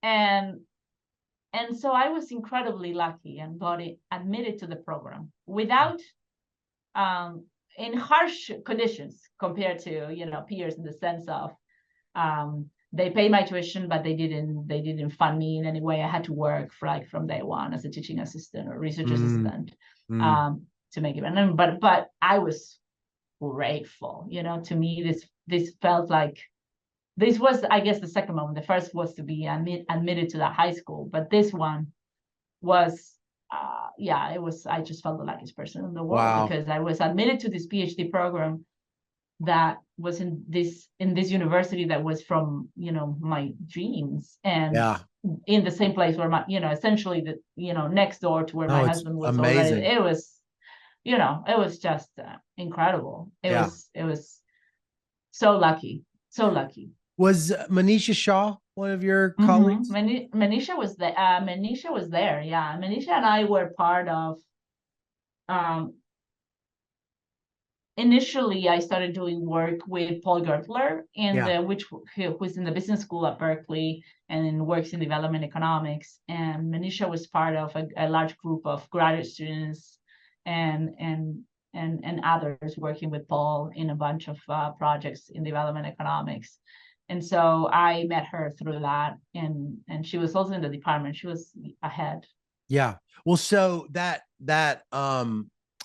And so I was incredibly lucky and got admitted to the program without, in harsh conditions compared to, peers, in the sense of, they paid my tuition, but they didn't fund me in any way. I had to work from day one as a teaching assistant or research assistant to make it. And but I was grateful. To me, this felt like this was, I guess, the second moment. The first was to be admitted to the high school, but this one was, it was. I just felt the luckiest person in the world because I was admitted to this PhD program that was in this university that was from my dreams, and in the same place where my essentially next door to where my husband was. Amazing. Already. It was it was just incredible. It was so lucky. Was Manisha Shah one of your colleagues? Manisha was there. Manisha was there. Yeah, Manisha and I were part of. Initially, I started doing work with Paul Gertler, who's in the business school at Berkeley and works in development economics. And Manisha was part of a large group of graduate students and others working with Paul in a bunch of projects in development economics. And so I met her through that, and she was also in the department. She was ahead. Yeah. Well, so that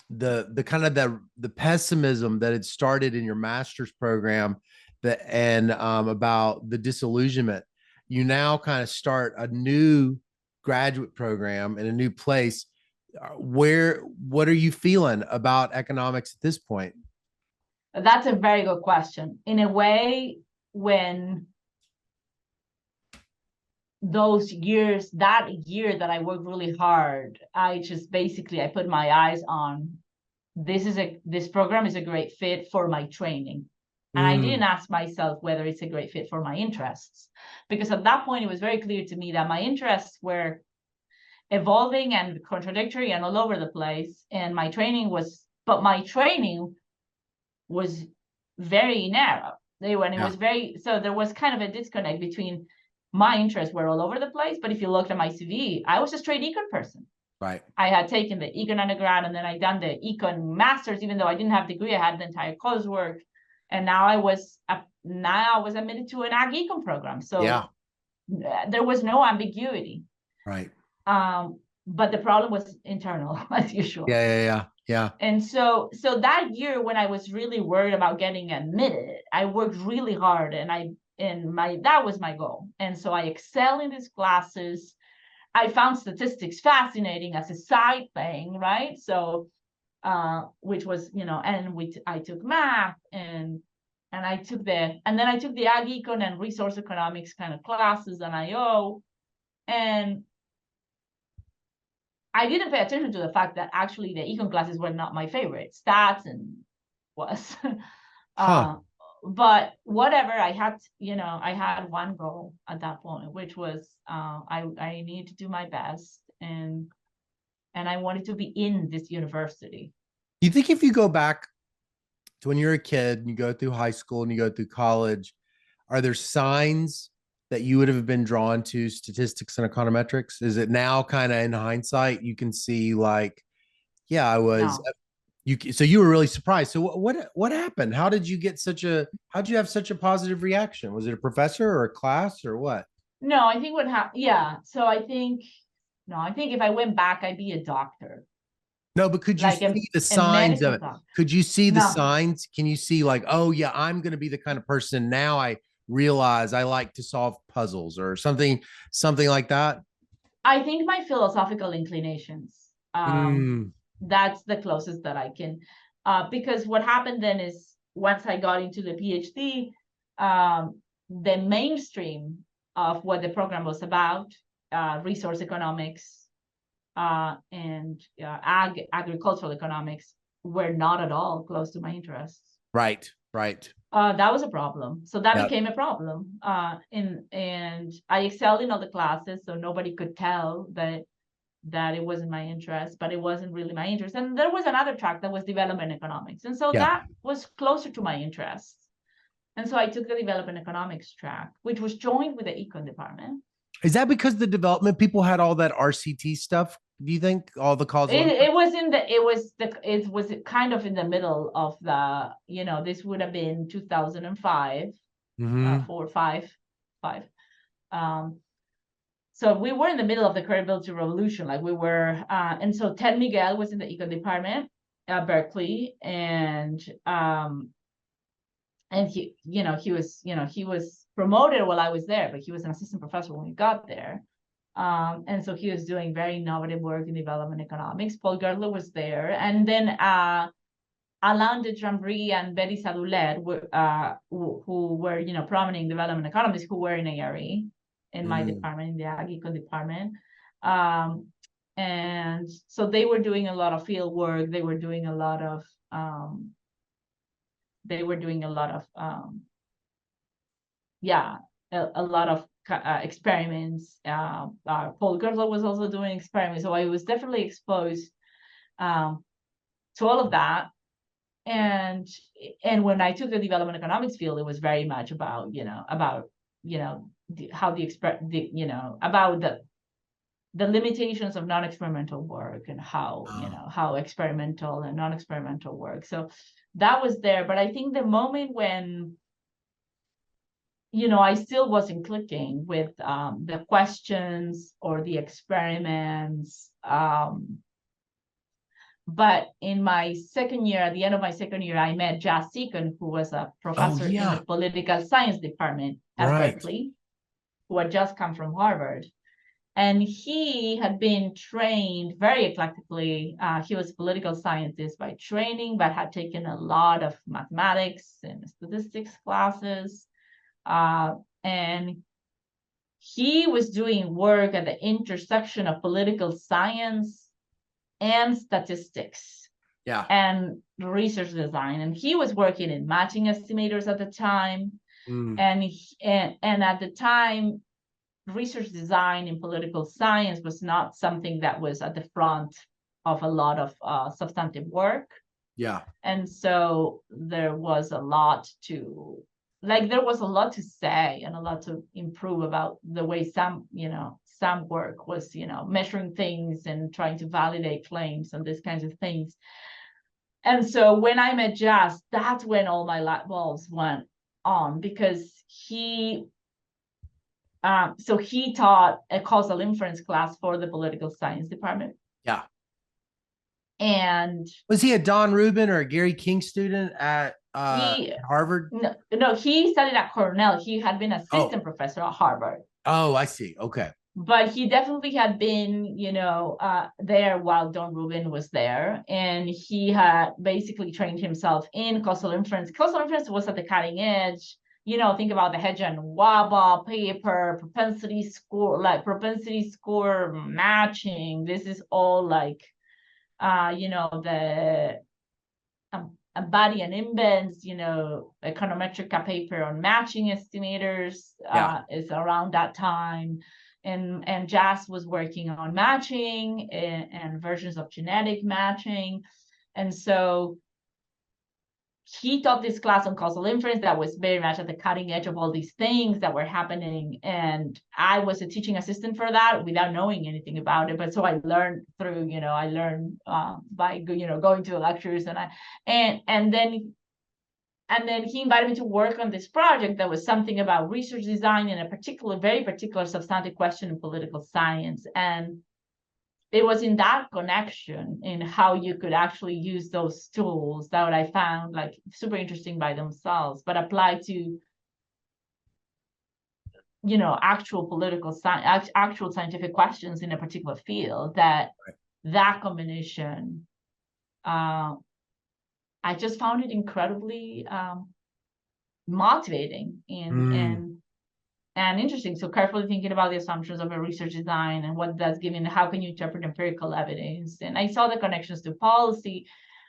the kind of the pessimism that had started in your master's program about the disillusionment, you now kind of start a new graduate program in a new place. What are you feeling about economics at this point? That's a very good question. In a way, when that year that I worked really hard, I put my eyes on this program is a great fit for my training. And I didn't ask myself whether it's a great fit for my interests, because at that point it was very clear to me that my interests were evolving and contradictory and all over the place. And my training was very narrow. It was very, so there was kind of a disconnect between my interests were all over the place. But if you looked at my CV, I was a straight econ person. Right. I had taken the econ undergrad, and then I done the econ masters, even though I didn't have a degree. I had the entire coursework, and now I was admitted to an ag econ program. So there was no ambiguity. Right. But the problem was internal, as usual. Yeah. And so that year, when I was really worried about getting admitted, I worked really hard, and that was my goal. And so I excelled in these classes. I found statistics fascinating as a side thing, right? So, which was, I took math, and then I took the ag econ and resource economics kind of classes and IO, and I didn't pay attention to the fact that actually the econ classes were not my favorite. Stats and was, but whatever. I had one goal at that point, which was I need to do my best, and I wanted to be in this university. You think if you go back to when you're a kid and you go through high school and you go through college, are there signs that you would have been drawn to statistics and econometrics? Is it now kind of in hindsight you can see like, yeah, I was so you were really surprised. So what happened? How'd you have such a positive reaction? Was it a professor or a class or what? No, I think what happened. Yeah. So I think if I went back, I'd be a doctor. No, but could you see the signs of it? Could you see the signs? Can you see like, oh yeah, I'm going to be the kind of person now I realize I like to solve puzzles or something like that? I think my philosophical inclinations. That's the closest that I can, because what happened then is once I got into the PhD, the mainstream of what the program was about, resource economics, and agricultural economics, were not at all close to my interests. Right. That was a problem. So that became a problem. And I excelled in all the classes, so nobody could tell that it wasn't my interest, but it wasn't really my interest. And there was another track that was development economics. And so that was closer to my interests. And so I took the development economics track, which was joined with the econ department. Is that because the development people had all that RCT stuff? Do you think all the causal? It was kind of in the middle of the, this would have been 2005, 4, 5. So we were in the middle of the credibility revolution, like we were, and so Ted Miguel was in the econ department at Berkeley, and he was promoted while I was there, but he was an assistant professor when we got there. And so he was doing very innovative work in development economics. Paul Gertler was there, and then Alain de Jambry and Betty Sadoulet who were prominent development economists who were in ARE in my department, in the ag econ department. And so they were doing a lot of field work. They were doing a lot of experiments. Paul Gertler was also doing experiments. So I was definitely exposed to all of that. And when I took the development economics field, it was very much about about the limitations of non-experimental work and how experimental and non-experimental work. So that was there. But I think the moment when I still wasn't clicking with the questions or the experiments. But in my second year, at the end of my second year, I met Jas Seacon, who was a professor in the political science department at Berkeley, who had just come from Harvard. And he had been trained very eclectically. He was a political scientist by training, but had taken a lot of mathematics and statistics classes. And he was doing work at the intersection of political science and statistics and research design. And he was working in matching estimators at the time. And at the time, research design in political science was not something that was at the front of a lot of substantive work. And so there was a lot to like there was a lot to say and a lot to improve about the way some work was, measuring things and trying to validate claims and these kinds of things. And so when I met Jas, that's when all my light bulbs went on, because he taught a causal inference class for the political science department. Yeah. And was he a Don Rubin or a Gary King student at Harvard? No, he studied at Cornell. He had been assistant professor at Harvard. Oh, I see. Okay. But he definitely had been, there while Don Rubin was there. And he had basically trained himself in causal inference. Causal inference was at the cutting edge. Think about the Hedge and Waba paper, propensity score matching. This is all like, the Body and Imbens, econometric paper on matching estimators is around that time. And Jas was working on matching and versions of genetic matching. And so he taught this class on causal inference that was very much at the cutting edge of all these things that were happening. And I was a teaching assistant for that without knowing anything about it. But so I learned through, by, going to the lectures and then he invited me to work on this project that was something about research design in a very particular substantive question in political science. And it was in that connection in how you could actually use those tools that I found like super interesting by themselves, but apply to, actual political science, actual scientific questions in a particular field, that combination, I just found it incredibly motivating and interesting. So carefully thinking about the assumptions of a research design and what that's giving, how can you interpret empirical evidence? And I saw the connections to policy.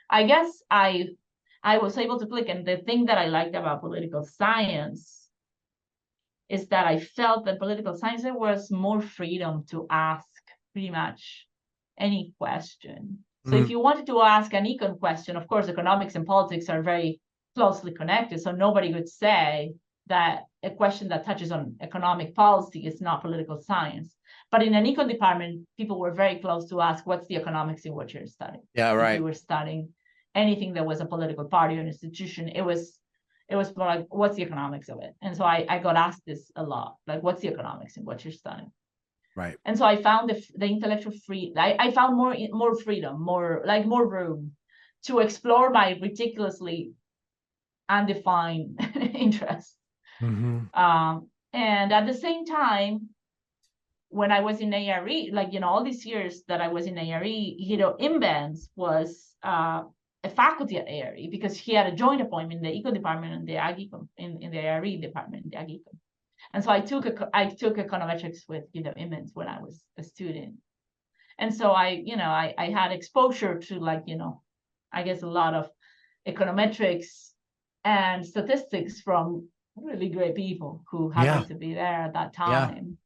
I guess I was able to click. And the thing that I liked about political science is that I felt that political science, there was more freedom to ask pretty much any question. So if you wanted to ask an econ question, of course, economics and politics are very closely connected. So nobody would say that a question that touches on economic policy is not political science. But in an econ department, people were very close to ask, what's the economics in what you're studying? Yeah, right. If you were studying anything that was a political party or an institution, it was more like, what's the economics of it? And so I got asked this a lot, like, what's the economics in what you're studying? Right. And so I found the intellectual I found more freedom, more room to explore my ridiculously undefined interests. And at the same time, when I was in ARE, all these years that I was in ARE, Imbens was a faculty at ARE because he had a joint appointment in the eco department and the ag econ, in the ARE department, the ag econ. And so I took econometrics with Imbens when I was a student. And so I had exposure to I guess a lot of econometrics and statistics from really great people who happened to be there at that time.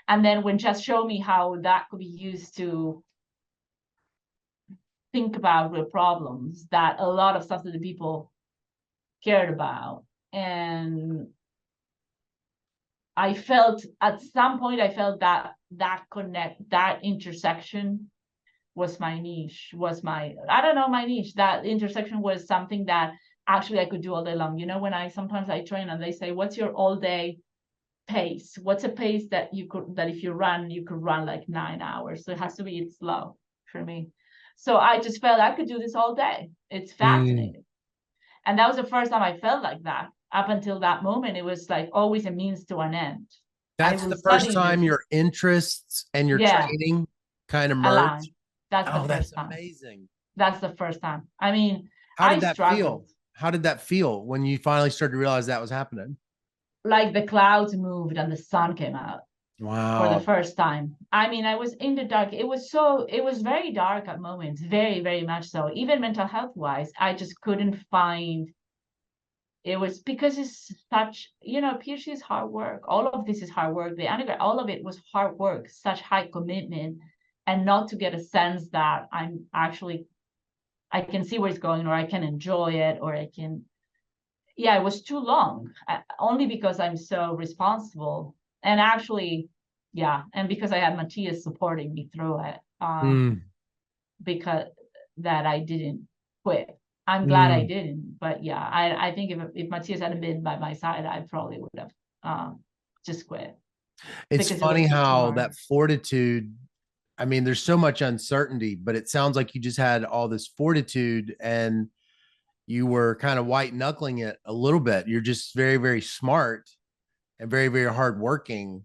And then when Jess showed me how that could be used to think about real problems, that a lot of stuff that the people cared about. And I felt at some point, that intersection was my niche, my niche. That intersection was something that actually I could do all day long. When sometimes I train and they say, what's your all day pace? What's a pace that if you could run like 9 hours? So it has to be slow for me. So I just felt I could do this all day. It's fascinating. And that was the first time I felt like that. Up until that moment, it was like always a means to an end. That's the first time your interests and your training kind of merged. That's amazing. That's the first time. I mean, how did that feel? How did that feel when you finally started to realize that was happening? Like the clouds moved and the sun came out. Wow. For the first time. I mean, I was in the dark. It was very dark at moments, very, very much so. Even mental health wise, I just couldn't find. It was because it's such, PhD is hard work. All of this is hard work. The undergrad, all of it was hard work, such high commitment, and not to get a sense that I can see where it's going, or I can enjoy it, or I can. yeah, it was too long, only because I'm so responsible. And actually, yeah, and because I had Matias supporting me through it, because that I didn't quit. I'm glad I didn't, but yeah, I think if Matias hadn't been by my side, I probably would have just quit. It's Because it was funny just too how hard. that fortitude, I mean, there's so much uncertainty, but it sounds like you just had all this fortitude and you were kind of white knuckling it a little bit. You're just very, very smart and very, very hardworking.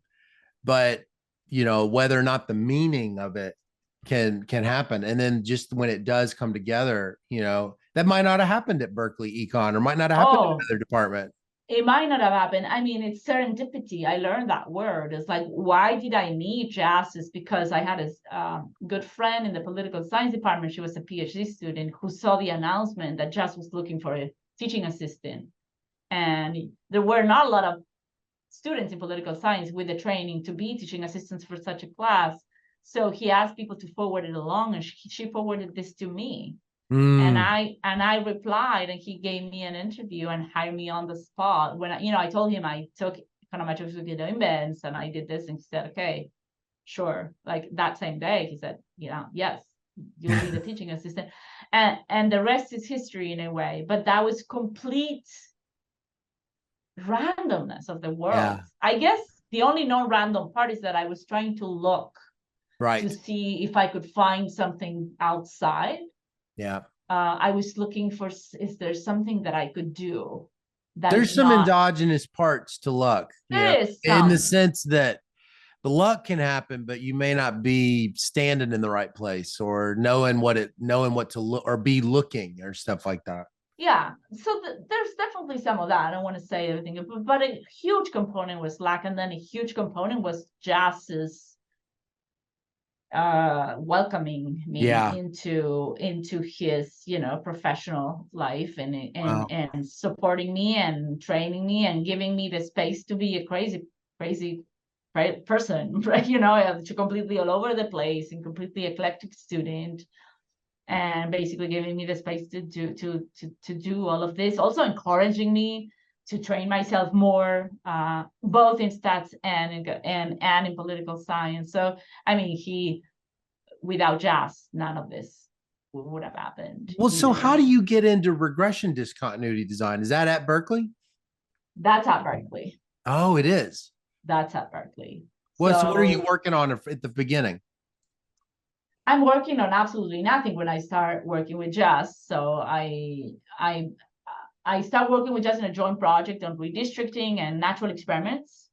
But you know, whether or not the meaning of it can happen. And then just when it does come together, you know, that might not have happened at Berkeley Econ or might not have happened in Oh, another department. it might not have happened. I mean, it's serendipity. I learned that word. It's like, why did I need jazz? Is because I had a good friend in the political science department. She was a PhD student who saw the announcement that jazz was looking for a teaching assistant. And there were not a lot of students in political science with the training to be teaching assistants for such a class. So he asked people to forward it along, and she forwarded this to me. And I replied, and he gave me an interview and hired me on the spot. When I told him I took econometrics with inference and I did this, and he said, okay, sure. Like that same day, he said, yes, you'll be the teaching assistant. And the rest is history in a way. But that was complete randomness of the world. Yeah. I guess the only non-random part is that I was trying to look Right. to see if I could find something outside. Yeah. I was looking for, is there something that I could do that There's is some not, endogenous parts to luck, you know, there is in the some, sense that the luck can happen, but you may not be standing in the right place or knowing what to look or be looking or stuff like that. yeah. So there's definitely some of that. I don't want to say everything, but a huge component was luck, and then a huge component was Jazz's welcoming me Yeah. into his professional life, and Wow. and supporting me and training me and giving me the space to be a crazy person, right? To completely all over the place and completely eclectic student, and basically giving me the space to do all of this, also encouraging me to train myself more, both in stats and in political science. So I mean, without Jazz, none of this would have happened. Well, so either. how do you get into regression discontinuity design? Is that at Berkeley? That's at Berkeley. Oh, it is. That's at Berkeley. Well, so what are you working on at the beginning? I'm working on absolutely nothing when I start working with Jazz. So I start working with Jazz in a joint project on redistricting and natural experiments.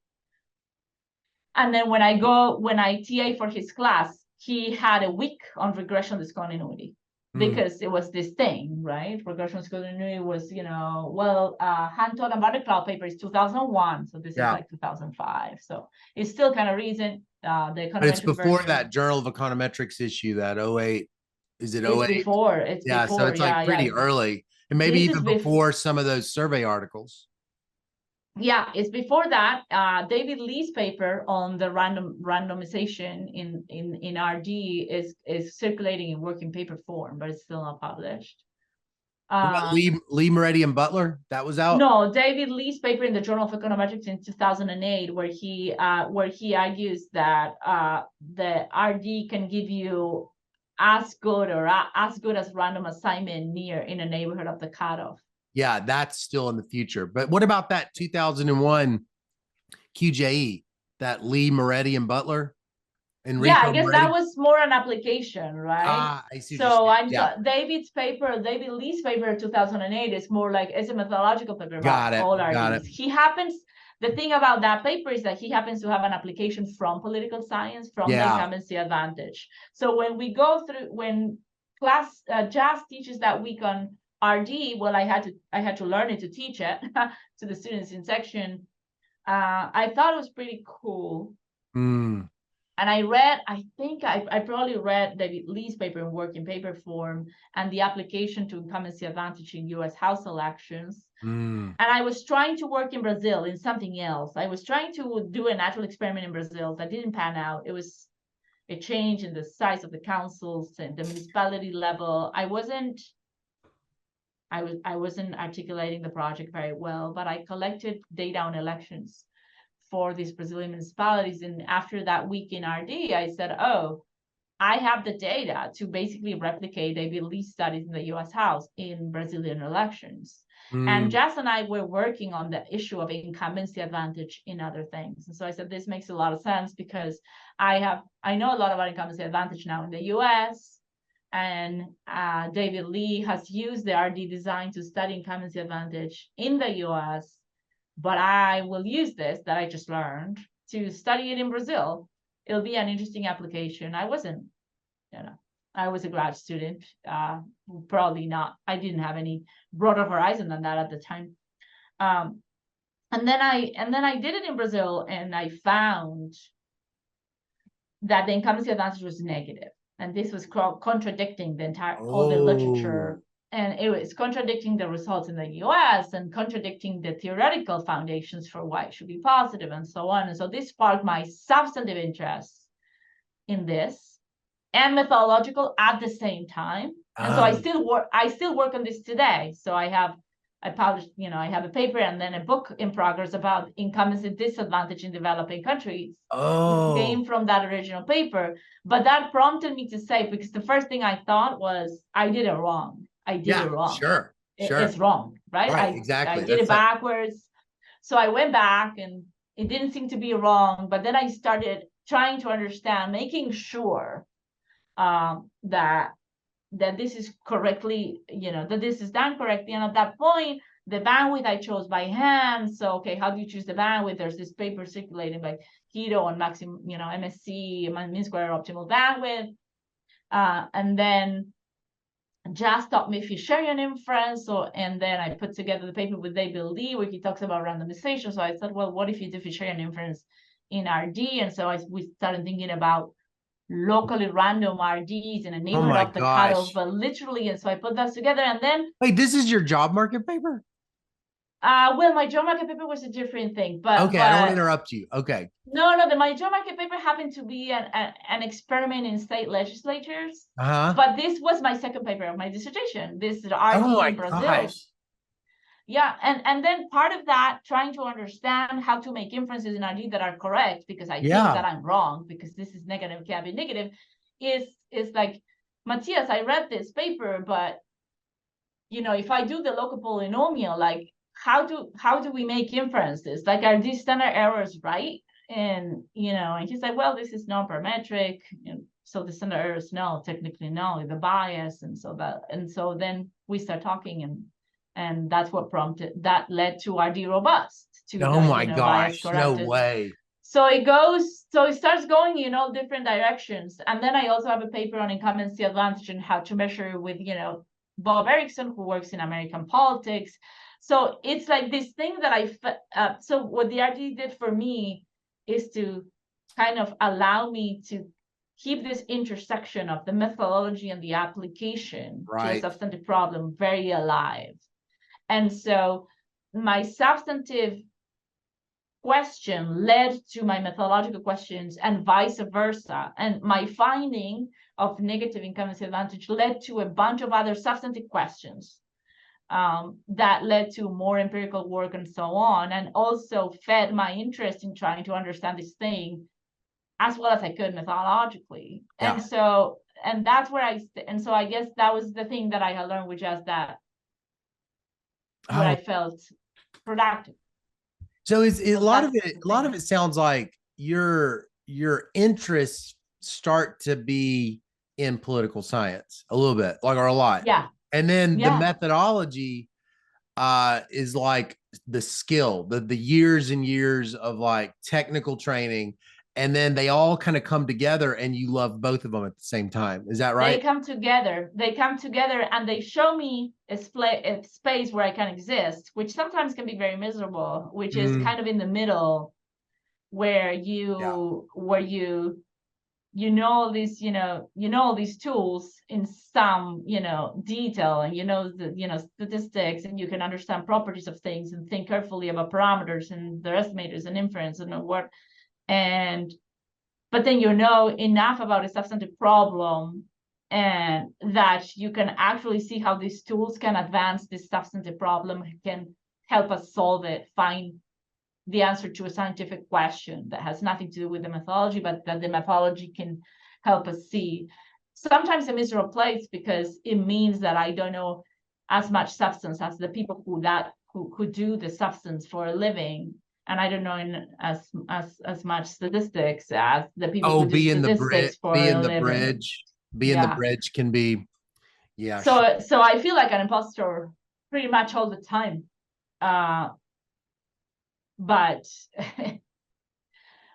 And then when I TA for his class, he had a week on regression discontinuity, because it was this thing, right? Regression discontinuity was, Hanton and Buttercloud paper is 2001. So this is like 2005. So it's still kind of recent. The But it's econometric before version, that Journal of Econometrics issue, that '08. Is it it's 08? before, it's Yeah, before, so it's like pretty early. And maybe This is even before some of those survey articles. Yeah, it's before that. David Lee's paper on the randomization in RD is circulating in working paper form, but it's still not published. Lee Moretti and Butler, that was out. No, David Lee's paper in the Journal of Econometrics in 2008, where he argues that the RD can give you as good as random assignment near in a neighborhood of the cutoff. Yeah, that's still in the future. But what about that 2001 QJE, that Lee Moretti and Butler? Yeah, I guess that was more an application, right? I see. So David Lee's paper 2008 is more like, it's a methodological paper about all RDs. The thing about that paper is that he happens to have an application from political science, from the incumbency advantage. So when Jazz teaches that week on RD, well, I had to learn it to teach it to the students in section. I thought it was pretty cool. And I think I probably read David Lee's paper in working paper form and the application to incumbency advantage in US House elections. And I was trying to work in Brazil in something else. I was trying to do a natural experiment in Brazil that didn't pan out. It was a change in the size of the councils and the municipality level. I wasn't I wasn't articulating the project very well, but I collected data on elections for these Brazilian municipalities. And after that week in RD, I said, oh, I have the data to basically replicate David Lee studies in the US House in Brazilian elections. And Jess and I were working on the issue of incumbency advantage in other things. And so I said, this makes a lot of sense because I know a lot about incumbency advantage now in the US. And David Lee has used the RD design to study incumbency advantage in the US. But I will use this that I just learned to study it in Brazil. It'll be an interesting application. I wasn't, I was a grad student, probably not. I didn't have any broader horizon than that at the time. And then I did it in Brazil, and I found that the incumbency advantage was negative, and this was contradicting the entire all the literature, and it was contradicting the results in the US and contradicting the theoretical foundations for why it should be positive and so on. And so this sparked my substantive interest in this and methodological at the same time. And so I still work on this today. So I published, I have a paper and then a book in progress about incumbency disadvantage in developing countries. Came from that original paper. But that prompted me to say, because the first thing I thought was, I did it wrong. I did it wrong. Sure. It's wrong, right? Exactly. I did it backwards. So I went back and it didn't seem to be wrong. But then I started trying to understand, making sure that this is correctly, that this is done correctly. And at that point, the bandwidth I chose by hand. So, okay, how do you choose the bandwidth? There's this paper circulating by Keto and Maxim, MSc, mean square optimal bandwidth. And then Jas taught me Fisherian inference. And then I put together the paper with David Lee, where he talks about randomization. So I thought, well, what if you do Fisherian inference in RD? And so we started thinking about locally random RDs in a neighborhood of the cutoff, but literally. And so I put that together. And then wait, this is your job market paper? Well, my job market paper was a different thing, but okay, I don't want to interrupt you. Okay. No, my job market paper happened to be an experiment in state legislatures. But this was my second paper of my dissertation. This is RD in Brazil. Gosh. Yeah, and then part of that, trying to understand how to make inferences in RD that are correct, because I think that I'm wrong, because this is negative, can't be negative, is like, Matias, I read this paper, but if I do the local polynomial, like how do we make inferences? Like, are these standard errors right? And and he's like, well, this is non-parametric, so the standard errors no, technically no, the bias, and so then we start talking, and that's what led to RD robust. Oh my gosh, no way. So it starts going different directions. And then I also have a paper on incumbency advantage and how to measure with Bob Erickson, who works in American politics. So it's like this thing that so what the RD did for me is to kind of allow me to keep this intersection of the methodology and the application to a substantive problem very alive. And so my substantive question led to my methodological questions and vice versa. And my finding of negative incumbency advantage led to a bunch of other substantive questions that led to more empirical work and so on, and also fed my interest in trying to understand this thing as well as I could methodologically. And so, that's where so I guess that was the thing that I had learned, which is that what I felt productive. So a lot of it sounds like your interests start to be in political science a little bit, like, or a lot. Yeah. And then the methodology is like the skill, the years and years of like technical training. And then they all kind of come together and you love both of them at the same time. Is that right? They come together and they show me a space where I can exist, which sometimes can be very miserable, which is kind of in the middle, where all these tools in some detail, and statistics, and you can understand properties of things and think carefully about parameters and their estimators and inference and what. But then enough about a substantive problem and that you can actually see how these tools can advance this substantive problem, can help us solve it, find the answer to a scientific question that has nothing to do with the methodology, but that the methodology can help us see. Sometimes a miserable place because it means that I don't know as much substance as the people who do the substance for a living, and I don't know as much statistics as the people who do statistics for a living. Being the bridge can be, yeah. So I feel like an imposter pretty much all the time. But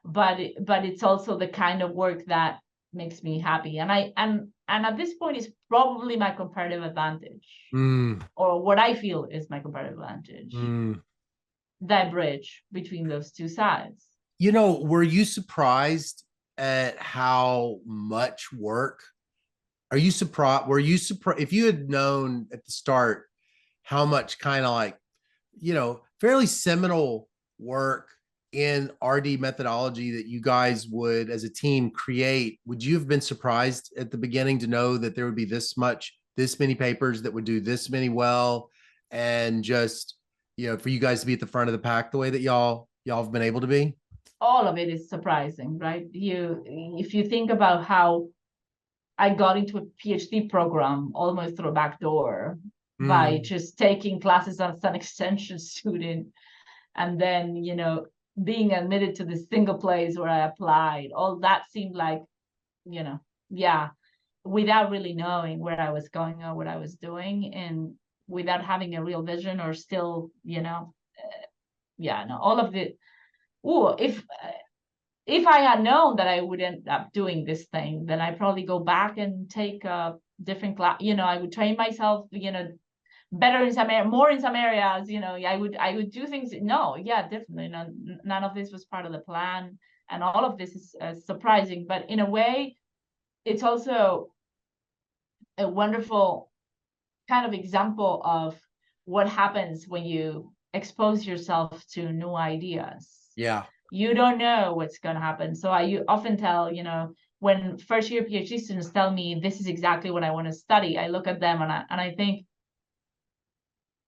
it's also the kind of work that makes me happy, and at this point is probably my comparative advantage, or what I feel is my comparative advantage, that bridge between those two sides. You know, were you surprised at how much work? Were you surprised if you had known at the start how much kind of like, you know, fairly seminal work in RD methodology that you guys would as a team create? Would you have been surprised at the beginning to know that there would be this many papers that would do this many well, and just, you know, for you guys to be at the front of the pack the way that y'all have been able to be? All of it is surprising, right? If you think about how I got into a PhD program almost through a back door by just taking classes as an extension student, and then, you know, being admitted to the single place where I applied, all that seemed like, you know, yeah, without really knowing where I was going or what I was doing, and without having a real vision, or still, you know, all of it. If I had known that I would end up doing this thing, then I'd probably go back and take a different class. You know, I would train myself, you know, better in some more in some areas. You know, I would do things. No, yeah, definitely. None of this was part of the plan, and all of this is surprising. But in a way, it's also a wonderful kind of example of what happens when you expose yourself to new ideas. Yeah. You don't know what's going to happen. So I often tell, you know, when first year PhD students tell me this is exactly what I want to study, I look at them and I think,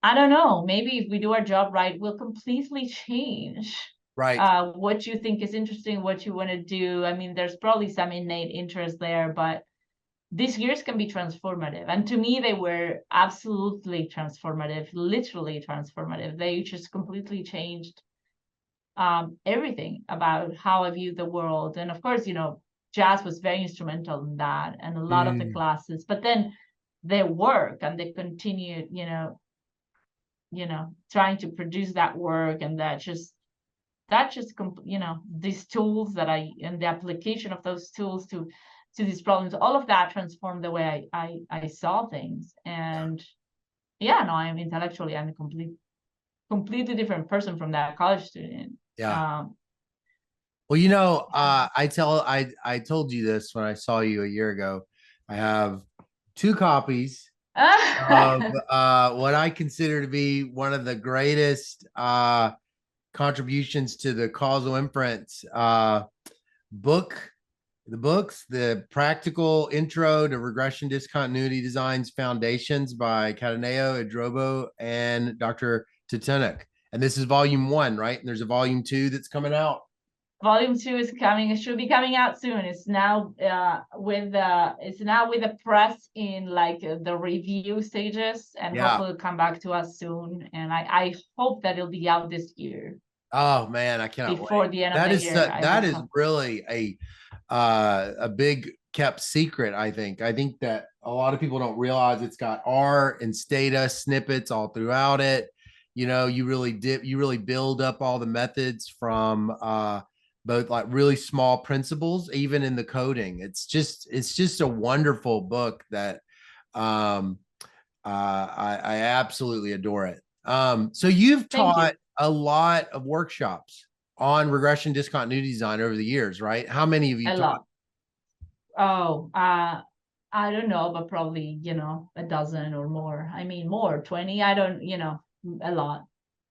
I don't know, maybe if we do our job right, we'll completely change what you think is interesting, what you want to do. I mean, there's probably some innate interest there, but these years can be transformative. And to me, they were absolutely transformative, literally transformative. They just completely changed everything about how I viewed the world. And of course, you know, jazz was very instrumental in that, and a lot of the classes, but then their work and they continued, you know, trying to produce that work, and you know, these tools and the application of those tools to these problems, all of that transformed the way I saw things. And yeah, no, I'm intellectually, I'm a completely different person from that college student. Yeah. Well, you know, I told you this when I saw you a year ago. I have 2 copies of what I consider to be one of the greatest contributions to the causal inference the Practical Intro to Regression Discontinuity Designs Foundations by Cattaneo, Adrobo, and Dr. Titiunik. And this is volume 1, right? And there's a volume 2 that's coming out. Volume 2 is coming. It should be coming out soon. It's now with the press in like the review stages, and hopefully it'll come back to us soon. And I hope that it'll be out this year. Oh man, I cannot before wait. The end of the year. That is really a big kept secret. I think that a lot of people don't realize it's got R and Stata snippets all throughout it. You know, you really build up all the methods from both like really small principles, even in the coding. It's just a wonderful book that I absolutely adore it. So you've taught a lot of workshops on regression discontinuity design over the years, right? How many have you taught? Oh, I don't know, but probably, you know, a dozen or more. I mean, more, 20. I don't, you know, a lot.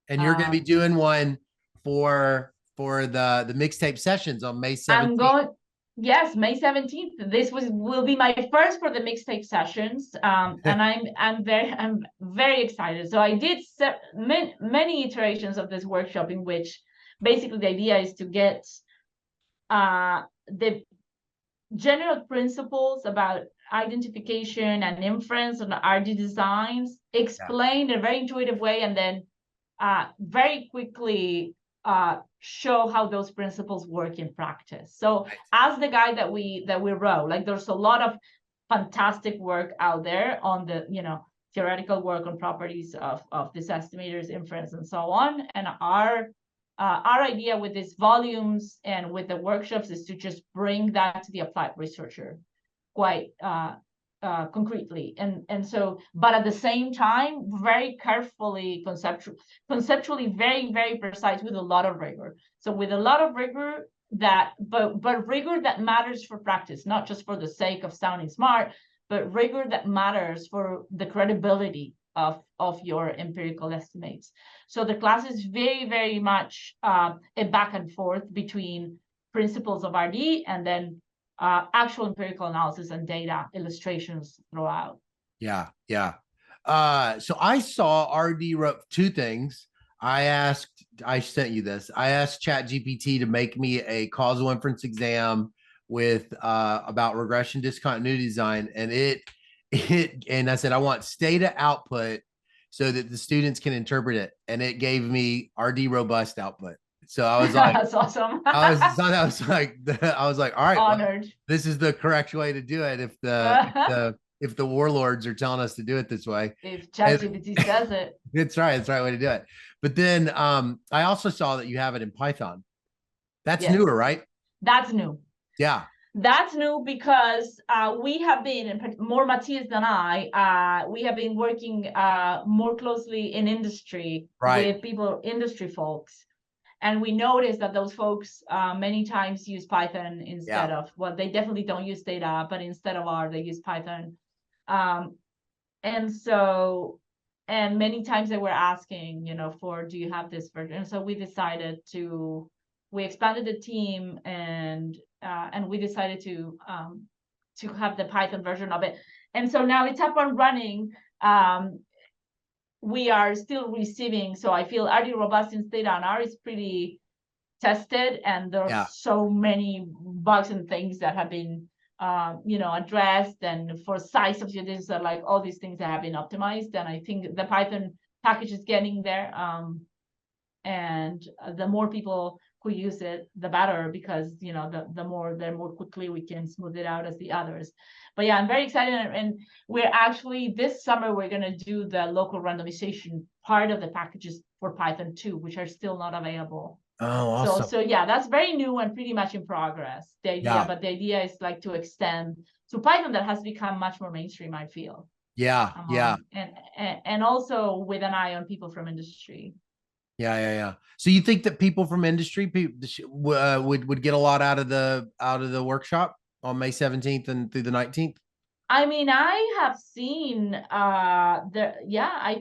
And you're going to be doing one for the mixtape sessions on May 17th. Yes, May 17th. This will be my first for the mixtape sessions. And I'm very excited. So I did many iterations of this workshop in which basically the idea is to get the general principles about identification and inference on RD designs explained in a very intuitive way, and then very quickly show how those principles work in practice. So as the guide that we wrote, like there's a lot of fantastic work out there on the theoretical work on properties of these estimators, inference, and so on. And our idea with these volumes and with the workshops is to just bring that to the applied researcher quite concretely. And so, but at the same time, very carefully conceptually very, very precise with a lot of rigor. So with a lot of rigor but rigor that matters for practice, not just for the sake of sounding smart, but rigor that matters for the credibility of your empirical estimates. So the class is very, very much a back and forth between principles of RD and then actual empirical analysis and data illustrations throughout. Yeah. So I saw RD wrote two things. I sent you this. I asked ChatGPT to make me a causal inference exam with about regression discontinuity design, and and I said I want Stata output so that the students can interpret it, and it gave me RD robust output. So I was like, that's awesome. I was like, all right, honored. well, this is the correct way to do it. If the warlords are telling us to do it this way, if ChatGPT says it, it's right. It's the right way to do it. But then I also saw that you have it in Python. That's newer, right? That's new. Yeah. That's new because we have been, more Matias than I, we have been working more closely in industry with industry folks. And we noticed that those folks many times use Python instead of, well, they definitely don't use Stata, but instead of R, they use Python. And so, and many times they were asking, do you have this version? And so we decided we expanded the team and we decided to have the Python version of it. And so now it's up and running. We are still receiving, so I feel RD robust in Stata and R is pretty tested, and there are so many bugs and things that have been addressed, and for size of geodesics are like all these things that have been optimized, and I think the Python package is getting there, and the more people who use it, the better, because the more quickly we can smooth it out as the others. But yeah, I'm very excited, and we're actually this summer we're going to do the local randomization part of the packages for Python 2, which are still not available. Oh, awesome. So yeah, that's very new and pretty much in progress. The idea, but the idea is like to extend to Python that has become much more mainstream, I feel. And also with an eye on people from industry. Yeah. So you think that people from industry would get a lot out of the workshop on May 17th and through the 19th? I mean, I have seen I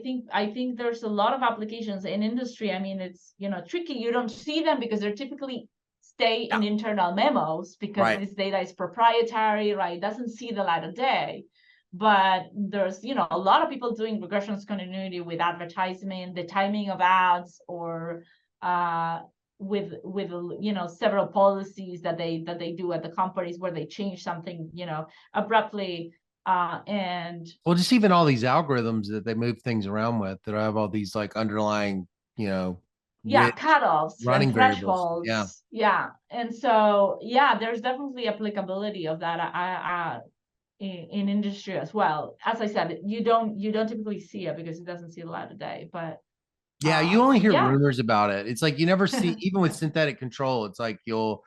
think there's a lot of applications in industry. I mean, it's tricky. You don't see them because they're typically stay in internal memos because this data is proprietary, right? It doesn't see the light of day. But there's a lot of people doing regression discontinuity with advertisement, the timing of ads, or with several policies that they do at the companies where they change something abruptly, and well, just even all these algorithms that they move things around with that have all these like underlying cutoffs, running thresholds, variables. And so there's definitely applicability of that in industry as well. As I said, you don't typically see it because it doesn't see the light of day, but you only hear rumors about it. It's like you never see, even with synthetic control, it's like you'll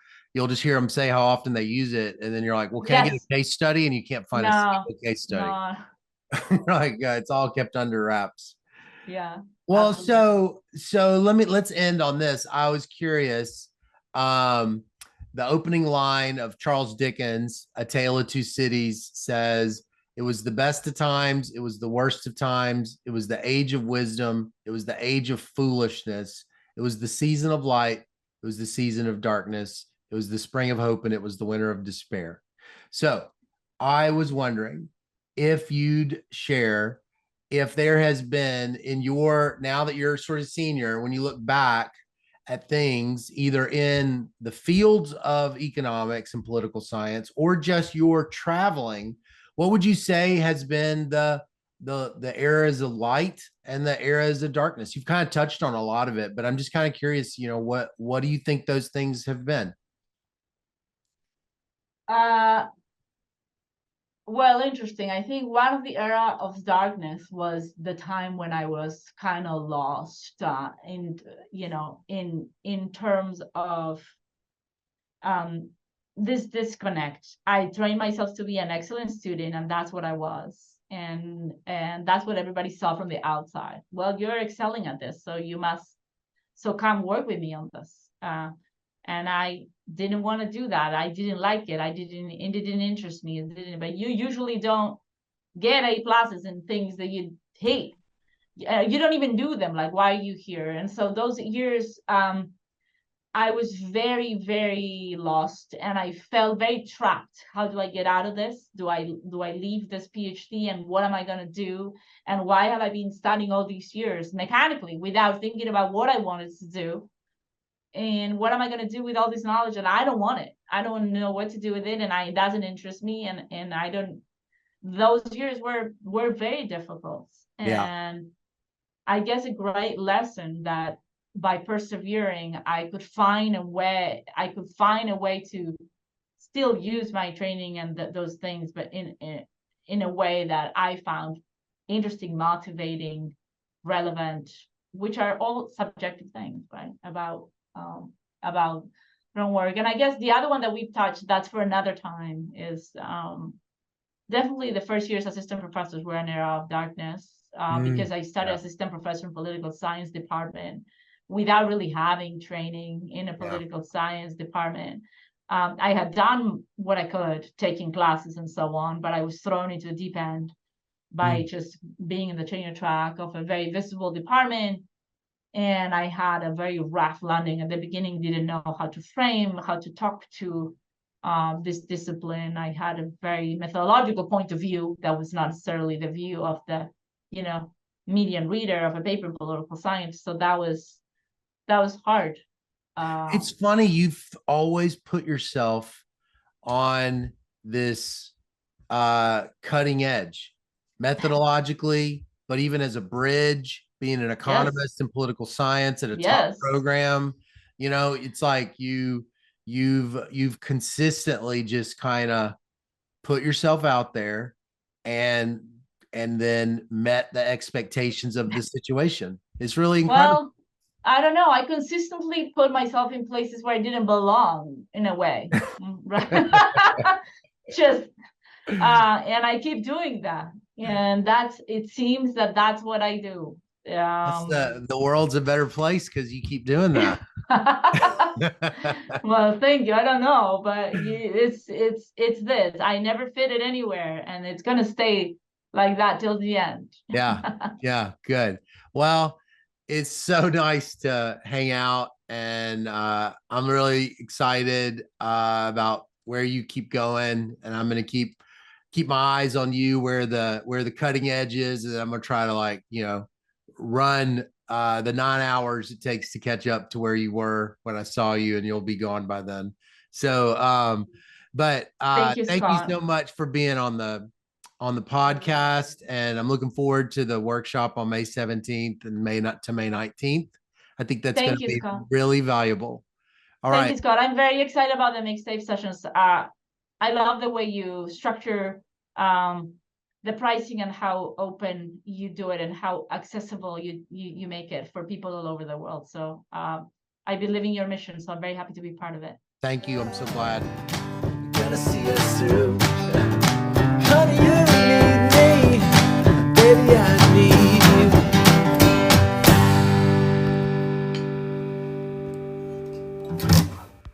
just hear them say how often they use it, and then you're like, well, can I get a case study? And you can't find a single case study. Like it's all kept under wraps. Yeah. Well, absolutely. so let's end on this. I was curious. The opening line of Charles Dickens, A Tale of Two Cities, says, "It was the best of times, it was the worst of times, it was the age of wisdom, it was the age of foolishness, it was the season of light, it was the season of darkness, It was the spring of hope and it was the winter of despair. So I was wondering if you'd share if there has been in your, now that you're sort of senior, when you look back at things either in the fields of economics and political science or just your traveling, what would you say has been the eras of light and the eras of darkness? You've kind of touched on a lot of it, but I'm just kind of curious, what do you think those things have been? Well, interesting. I think one of the era of darkness was the time when I was kind of lost in terms of this disconnect. I trained myself to be an excellent student, and that's what I was. And that's what everybody saw from the outside. Well, you're excelling at this, so come work with me on this. And I didn't want to do that. I didn't like it. It didn't interest me. But you usually don't get A+ in things that you hate. You don't even do them. Like, why are you here? And so those years, I was very, very lost, and I felt very trapped. How do I get out of this? Do I leave this PhD, and what am I going to do? And why have I been studying all these years mechanically without thinking about what I wanted to do? And what am I going to do with all this knowledge? And I don't want it. I don't know what to do with it, and it doesn't interest me. And I don't. Those years were very difficult, and I guess a great lesson that by persevering, I could find a way to still use my training and those things, but in a way that I found interesting, motivating, relevant, which are all subjective things, right? About work. And I guess the other one that we've touched, that's for another time, is definitely the first year's assistant professors were an era of darkness, because I started assistant professor in political science department without really having training in a political science department. I had done what I could, taking classes and so on, but I was thrown into the deep end by just being in the tenure track of a very visible department. And I had a very rough landing at the beginning, didn't know how to frame, how to talk to this discipline. I had a very methodological point of view that was not necessarily the view of the, median reader of a paper in political science. So that was hard. It's funny, you've always put yourself on this cutting edge methodologically, but even as a bridge, being an economist in political science at a top program, it's like you've consistently just kind of put yourself out there and then met the expectations of the situation. It's really incredible. Well, I don't know. I consistently put myself in places where I didn't belong, in a way. Just and I keep doing that. And it seems that's what I do. The world's a better place because you keep doing that. Well, thank you. I don't know, but it's this. I never fit it anywhere, and it's gonna stay like that till the end. Yeah, good. Well, it's so nice to hang out, and I'm really excited about where you keep going, and I'm gonna keep my eyes on you where the cutting edge is, and I'm gonna try to run the 9 hours it takes to catch up to where you were when I saw you, and you'll be gone by then. So but thank you so much for being on the podcast, and I'm looking forward to the workshop on May 17th and May 19th. I think that's going to be really valuable. All right. Thank you, Scott. I'm very excited about the mixtape sessions. I love the way you structure the pricing and how open you do it and how accessible you make it for people all over the world. So I believe in your mission, so I'm very happy to be part of it. Thank you. I'm so glad. Gonna see us through.